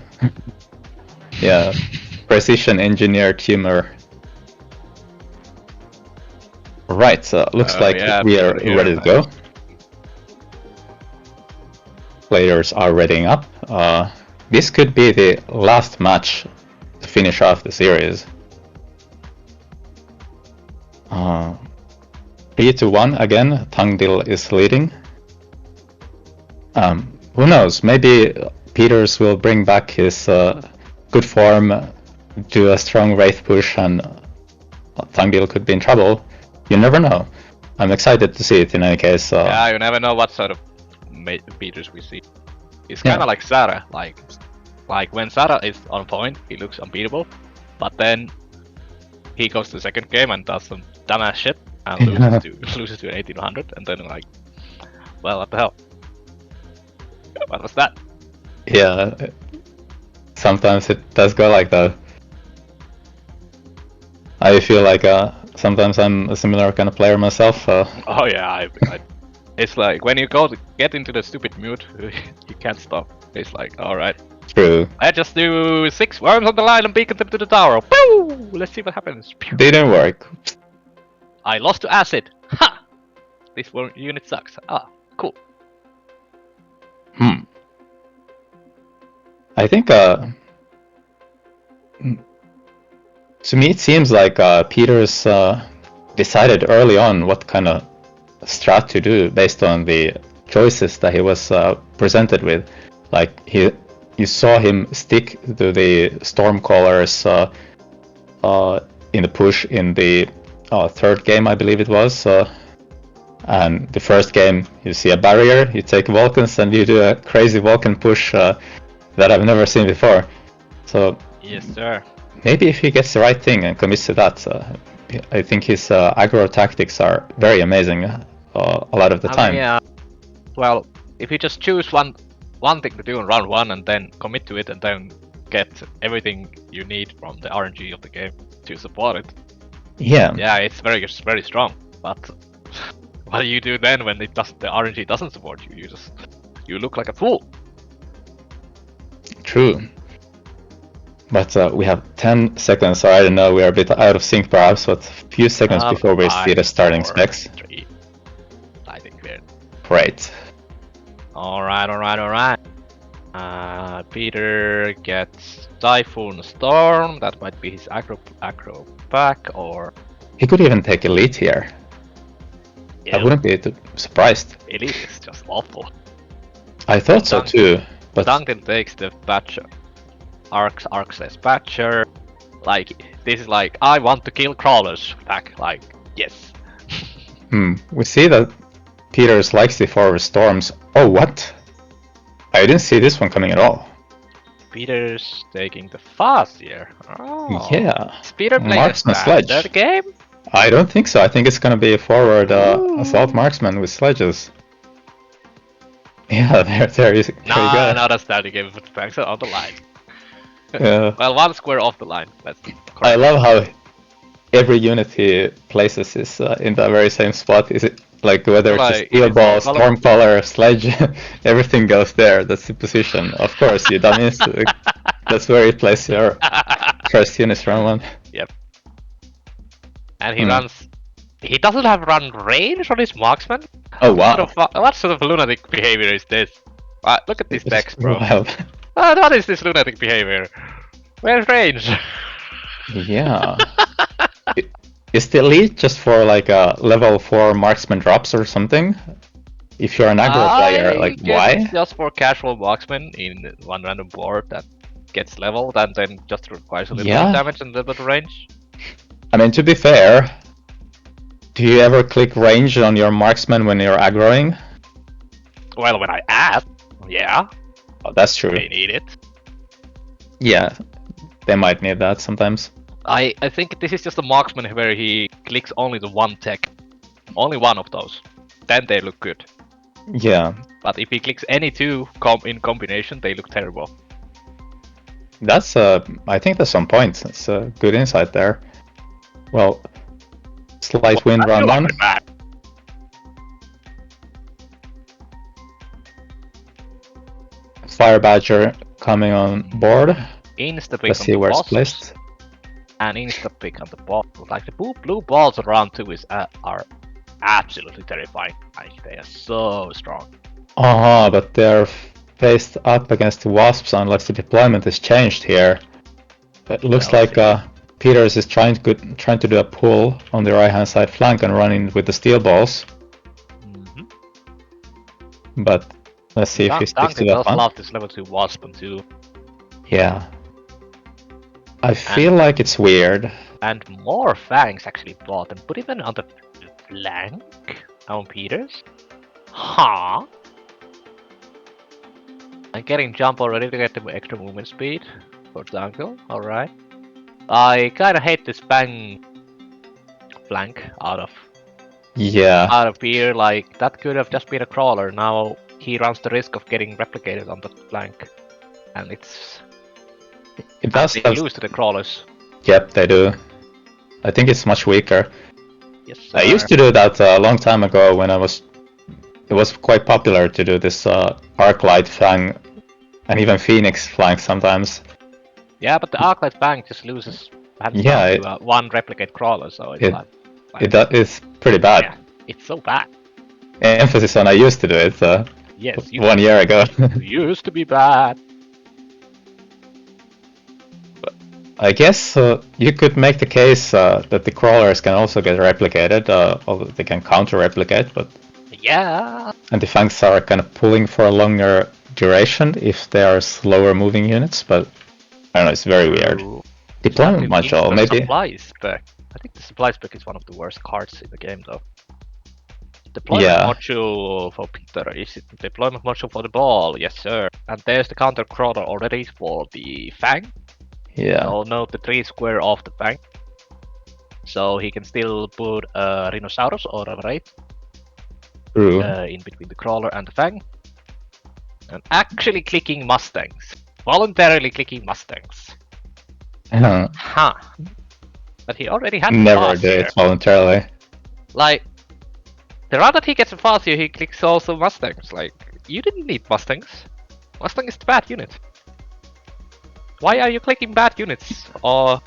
Yeah, precision engineered humor. Right, so looks like we are ready to go. Players are readying up. This could be the last match to finish off the series. 3-1 again, Tungdil is leading. Who knows, maybe Peters will bring back his good form, do a strong Wraith push, and Tungdil could be in trouble. You never know. I'm excited to see it in any case. Yeah, you never know what sort of Peters we see. He's kind of like Sarah, like when Sarah is on point, he looks unbeatable, but then he goes to the second game and does some dumbass shit and loses to an 1800, and then like, well, what the hell? What was that? Yeah, sometimes it does go like that. I feel like sometimes I'm a similar kind of player myself. Oh yeah, it's like when you get into the stupid mood, you can't stop. It's like, alright. True. I just do 6 worms on the line and beacon them to the tower. Pew! Let's see what happens. Pew! Didn't work. I lost to acid. Ha! This unit sucks. Ah, cool. I think to me it seems like Peters decided early on what kind of strat to do based on the choices that he was presented with. Like you saw him stick to the Stormcallers in the push in the third game, I believe it was. And the first game, you see a barrier, you take Vulcans, and you do a crazy Vulcan push that I've never seen before. So yes, sir. Maybe if he gets the right thing and commits to that, I think his aggro tactics are very amazing a lot of the time. Yeah. Well, if you just choose one thing to do in round 1 and then commit to it and then get everything you need from the RNG of the game to support it. Yeah. Yeah, it's very strong. But what do you do then when the RNG doesn't support you? You look like a fool. True. But we have 10 seconds, so I don't know, we are a bit out of sync perhaps, but a few seconds before we see the starting specs. 3. I think we're... Great. Alright. Peter gets Typhoon Storm, that might be his aggro pack, or... He could even take Elite here. Yeah. I wouldn't be too surprised. Elite is just awful. I thought so too, but... Tungdil takes the Patcher. Arc says Patcher. Like, this is like, I want to kill crawlers pack, like, yes. We see that Peters likes the forward storms. Oh, what? I didn't see this one coming at all. Peter's taking the fast here. Oh. Yeah. Is Peter playing Marksman a sledge. standard game? I don't think so. I think it's gonna be a forward assault marksman with sledges. Yeah, there you go. Not a standard game with tanks on the line. Yeah. Well, 1 square off the line. That's I love how every unit he places is in the very same spot. Is it like whether it's a steel ball, stormcaller, sledge, everything goes there. That's the position. Of course, you dummies. That's where you place your first units round 1. Yep. And he runs. He doesn't have run range on his marksman. Oh wow! What sort of lunatic behavior is this? Look at this text, bro. Wild. What is this lunatic behavior? Where's range? Yeah. Is the elite just for like a level 4 marksman drops or something? If you're an aggro player, like why? It's just for casual marksmen in one random board that gets leveled and then just requires a little bit of damage and a little bit of range. I mean, to be fair, do you ever click range on your marksman when you're aggroing? Well, when I ask, yeah. Oh, that's true. They need it. Yeah, they might need that sometimes. I think this is just a marksman where he clicks only the one tech. Only one of those. Then they look good. Yeah. But if he clicks any 2 in combination, they look terrible. That's I think that's some point. It's a good insight there. Well, slight wind round 1. Fire Badger coming on board. Let's see where it's placed. And insta-pick on the ball. Like the blue balls around 2 are absolutely terrifying. Like, they are so strong. But they're faced up against the wasps unless the deployment is changed here. It looks like Peters is trying to do a pull on the right hand side flank and running with the steel balls. But let's see if he sticks to that one. Love this level 2 wasp and 2. Yeah. I feel like it's weird. And more fangs actually bought and put even on the flank on Peters. Huh? I'm getting jump already to get the extra movement speed for Tungdil. Alright. I kinda hate this bang flank out of here. Like, that could have just been a crawler. Now he runs the risk of getting replicated on the flank. And it does they lose to the crawlers. Yep, they do. I think it's much weaker. Yes, sir. I used to do that a long time ago when it was quite popular to do this Arclight fang and even Phoenix flank sometimes. Yeah, but the Arclight fang just loses to one replicate crawler, so it's pretty bad. Yeah, it's so bad. Emphasis on I used to do it yes, 1 year ago. Used to be bad. I guess you could make the case that the crawlers can also get replicated, although they can counter-replicate, but... Yeah! And the fangs are kind of pulling for a longer duration if they are slower moving units, but I don't know, it's very weird. Deployment module, maybe... Supply spec. I think the supply spec is one of the worst cards in the game, though. Deployment module for Peter, is it deployment module for the ball? Yes, sir. And there's the counter crawler already for the fang. Yeah. So note the 3 square off the fang. So he can still put a Rhinoceros or a Wraith in between the crawler and the fang. And actually clicking Mustangs. Voluntarily clicking Mustangs. Huh. But he already had Never do it voluntarily. Like, the round that he gets a fast here, he clicks also Mustangs. Like, you didn't need Mustangs. Mustang is the bad unit. Why are you clicking bad units? Or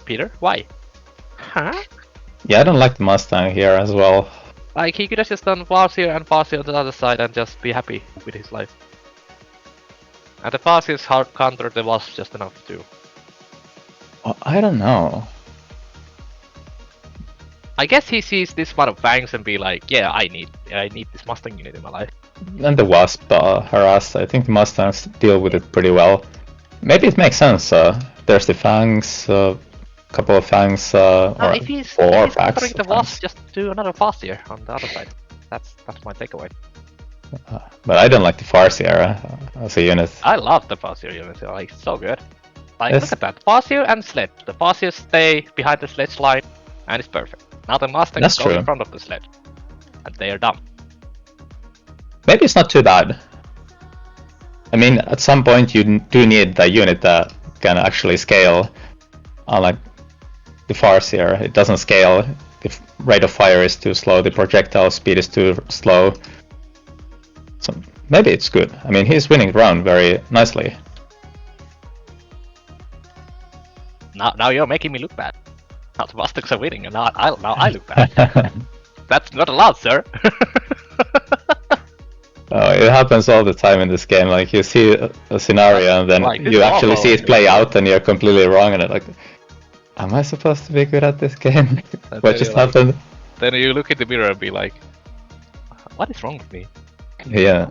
Peter, why? Huh? Yeah, I don't like the Mustang here as well. Like, he could have just done Farseer and Farseer on the other side and just be happy with his life. And the Farseer's hard counter the Wasp just enough too. I don't know. I guess he sees this one of Fangs and be like, yeah, I need this Mustang unit in my life. And the Wasp harass, I think the Mustangs deal with it pretty well. Maybe it makes sense. There's the Fangs, couple of Fangs, or if he's countering the Wasp, just do another Farseer on the other side. That's my takeaway. But I don't like the Farseer as a unit. I love the Farseer unit, like, it's so good. Like, look at that, Farseer and Sledge. The Farseer stay behind the Sledge line, and it's perfect. Now the Mustangs go in front of the Sledge, and they are done. Maybe it's not too bad. I mean, at some point you do need a unit that can actually scale. Unlike the Farseer, it doesn't scale. The rate of fire is too slow, the projectile speed is too slow. So maybe it's good. I mean, he's winning the round very nicely. Now you're making me look bad. Now the Mustangs are winning, and now I look bad. That's not allowed, sir. Oh, it happens all the time in this game. Like, you see a scenario and then like, you actually see it play out and you're completely wrong, and it's like, am I supposed to be good at this game? What just happened? Then you look in the mirror and be like, what is wrong with me? Yeah.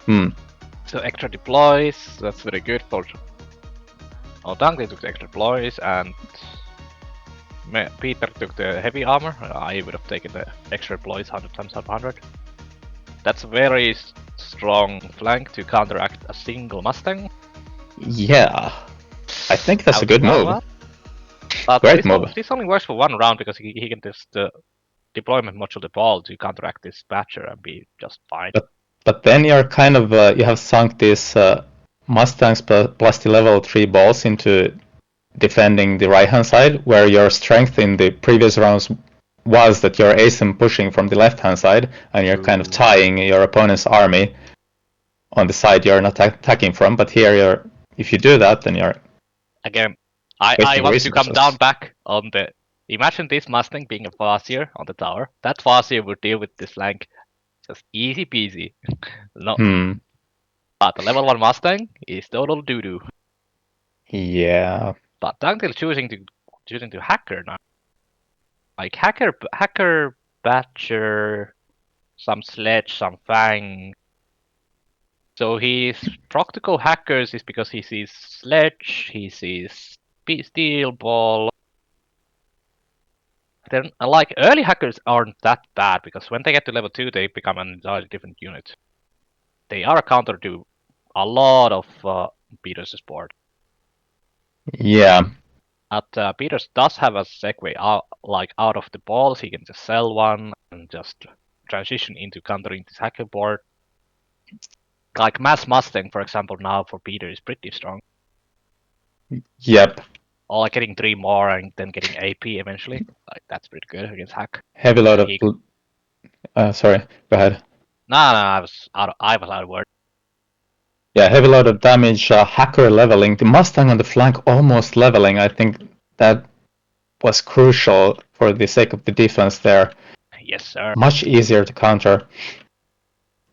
So extra deploys, that's very good for... Oh, Tungdil took the extra deploys, and Peter took the heavy armor. I would have taken the extra deploys 100 times 100. That's a very strong flank to counteract a single Mustang. Yeah. I think that's a good move. But Great move. This only works for one round because he can just deployment module the ball to counteract this Batcher and be just fine. But then you're kind of you have sunk these Mustangs plus the level 3 balls into defending the right hand side, where your strength in the previous rounds was that you're asym pushing from the left hand side, and you're kind of tying your opponent's army on the side you're not attacking from. But here, if you do that, then you're again. I want to come down back on the. Imagine this Mustang being a Farseer on the tower. That Farseer would deal with this flank just easy peasy. No. But the level 1 Mustang is total doo doo. Yeah. But Tungdil choosing to hacker now. Like hacker, Batcher, some Sledge, some Fang. So his practical hackers is because he sees Sledge, he sees Steel Ball. Then, like, early hackers aren't that bad because when they get to level 2, they become an entirely different unit. They are a counter to a lot of Peters' board. Yeah. But Peters does have a segue out of the balls. He can just sell one and just transition into countering this hacker board. Like Mass Mustang, for example, now for Peter is pretty strong. Yep. Or like getting 3 more and then getting AP eventually. Like, that's pretty good against hack. Heavy load of... sorry, go ahead. No, I was out of word. Yeah, heavy load of damage, hacker leveling, the Mustang on the flank almost leveling. I think that was crucial for the sake of the defense there. Yes, sir. Much easier to counter.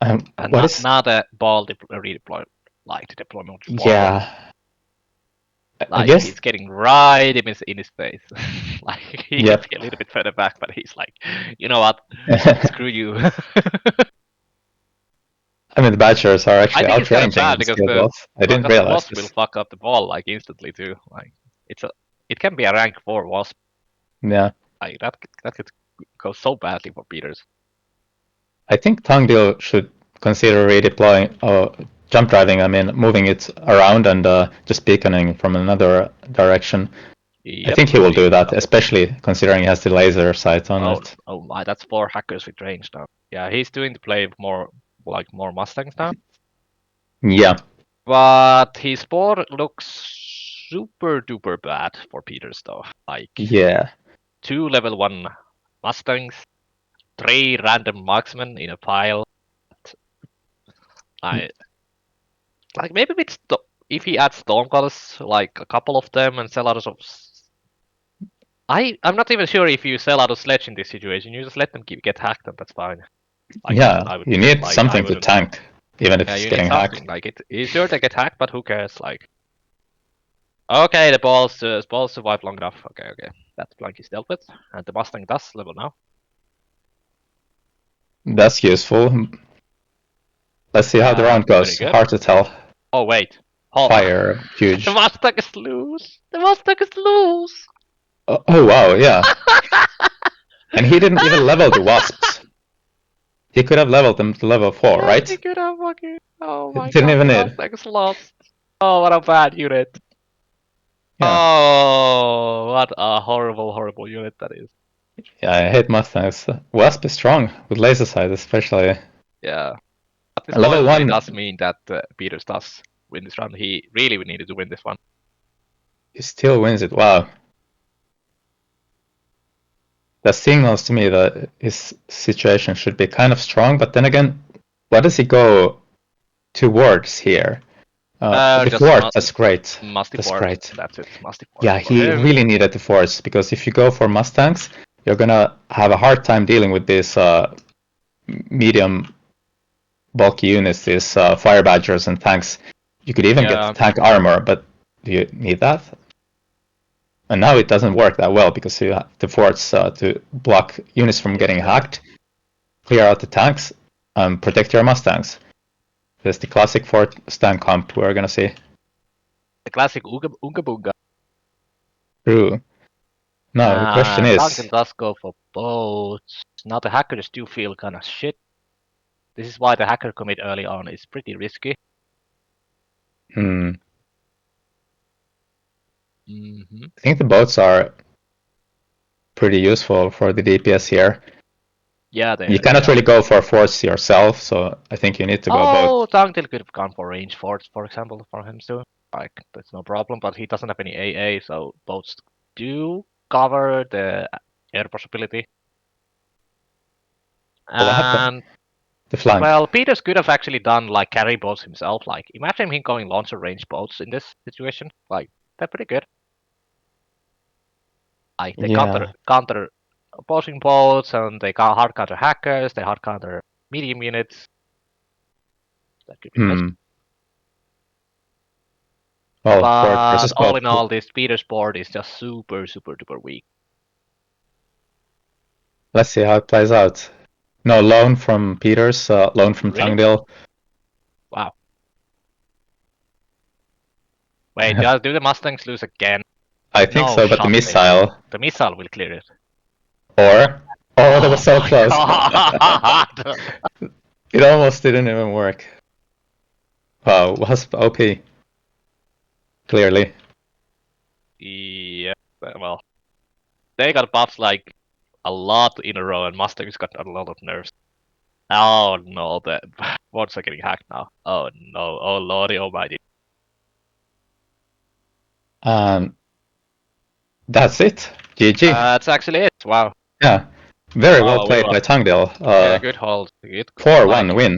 And now the ball redeploy, like the deployment. Yeah. Like, I guess he's getting right in his face. Like, he can be a little bit further back, but he's like, you know what? Screw you. I mean, the Batchers are actually outranging I didn't realize this. Wasp will fuck up the ball like instantly too. Like, it can be a rank 4 Wasp. Yeah. Like, that could go so badly for Peters. I think Tungdil should consider redeploying, jump driving. I mean, moving it around and just beaconing from another direction. Yep, I think he will do that, especially considering he has the laser sight on it. Oh my, that's 4 hackers with range now. Yeah, he's doing the play more Mustangs now. Yeah. But his board looks super duper bad for Peters though. Like, yeah. 2 level 1 Mustangs, 3 random marksmen in a pile. Like, maybe if he adds Stormcalls, like a couple of them, and sell out of... I'm not even sure if you sell out of Sledge in this situation. You just let them get hacked, and that's fine. Like, yeah, I would, you need like, something to tank, even if yeah, it's you need getting something. hacked. Like, it's sure they get hacked, but who cares? Like, okay, the balls survive long enough. Okay, that flank is dealt with, and the Mustang does level now. That's useful. Let's see how the round goes. Hard to tell. Oh wait, Fire, huge. The Mustang is loose. The Mustang is loose. Oh wow, yeah. And he didn't even level the Wasps. He could have leveled them to level 4, yes, right? He could have fucking... Oh my Didn't god, even the need. Mustang's lost. Oh, what a bad unit. Yeah. Oh, what a horrible unit that is. Yeah, I hate Mustangs. Wasp is strong, with laser sight especially. Yeah. But this Level 1 does mean that Peters does win this round. He really needed to win this one. He still wins it, wow. That signals to me that his situation should be kind of strong, but then again, what does he go towards here? The fort, that's great. That's great. That's it, Musty Fort. Yeah, he really needed the forts, because if you go for Mustangs, you're gonna have a hard time dealing with these medium bulky units, these fire badgers and tanks. You could even get tank armor, but do you need that? And now it doesn't work that well, because you have the forts to block units from getting hacked, clear out the tanks, and protect your Mustangs. There's the classic fort stand comp we're gonna see. The classic Ooga Booga. True. Now the question is... Tungdil does go for boats. Now the hackers do feel kind of shit. This is why the hacker commit early on is pretty risky. I think the boats are pretty useful for the DPS here. Yeah, you cannot really go for forts yourself, so I think you need to go both. Oh, Tungdil could have gone for range forts, for example, for him too. Like, that's no problem, but he doesn't have any AA, so boats do cover the air possibility. And the flank. Well, Peters could have actually done like carry boats himself. Like, imagine him going launcher range boats in this situation. Like, they're pretty good. Like, they counter opposing boats, and they hard counter hackers. They hard counter medium units. That could be nice. Well, but all in all, this Peters board is just super duper weak. Let's see how it plays out. No, loan from Peters, loan from Tungdil. Wow. Wait, do the Mustangs lose again? I think so, but the missile... The missile will clear it. Or... Oh, that was so close. It almost didn't even work. Wow, Wasp OP. Clearly. Yeah, well... They got buffs like a lot in a row, and Mustangs got a lot of nerfs. Oh no, the bots are getting hacked now. Oh no, oh lordy almighty. That's it. GG. That's actually it. Wow. Yeah. Very well played by Tungdil. Yeah, good hold. 4-1 win.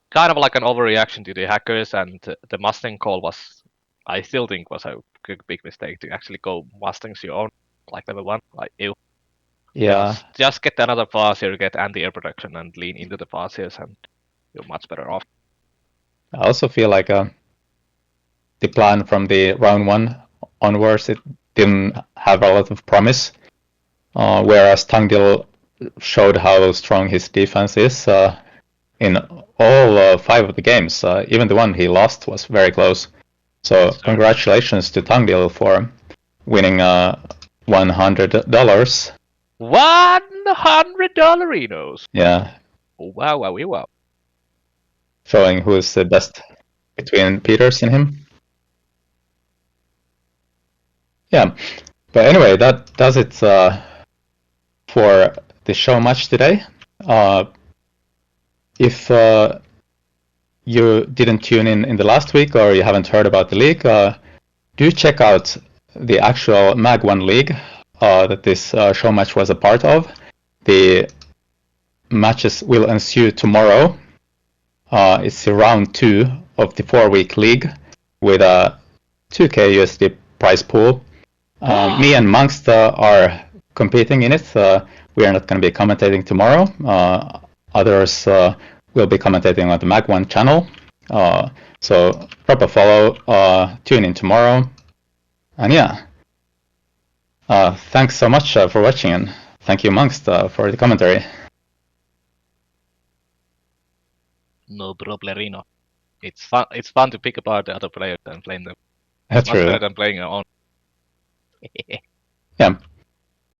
Kind of like an overreaction to the hackers, and the Mustang call was, I still think, was a big mistake to actually go Mustangs your own, like level 1. Like, ew. Yeah. Just get another Farseer, get anti-air protection, and lean into the Farseers, and you're much better off. I also feel like the plan from the round 1 onwards, it didn't have a lot of promise. Whereas Tungdil showed how strong his defense is in all 5 of the games. Even the one he lost was very close. So congratulations to Tungdil for winning $100. $100. Yeah. Wow. Showing who is the best between Peters and him. Yeah. But anyway, that does it for the show match today. If you didn't tune in the last week, or you haven't heard about the league, do check out the actual MAG1 league that this show match was a part of. The matches will ensue tomorrow. It's round 2 of the 4-week league, with a 2k USD prize pool. Me and Munqst are competing in it. We are not going to be commentating tomorrow. Others will be commentating on the MAG1 channel. So drop a follow, tune in tomorrow. And yeah, thanks so much for watching, and thank you Munqst for the commentary. No problemino. It's fun. It's fun to pick apart the other players and blame them. That's much true. better than playing your own. Yeah.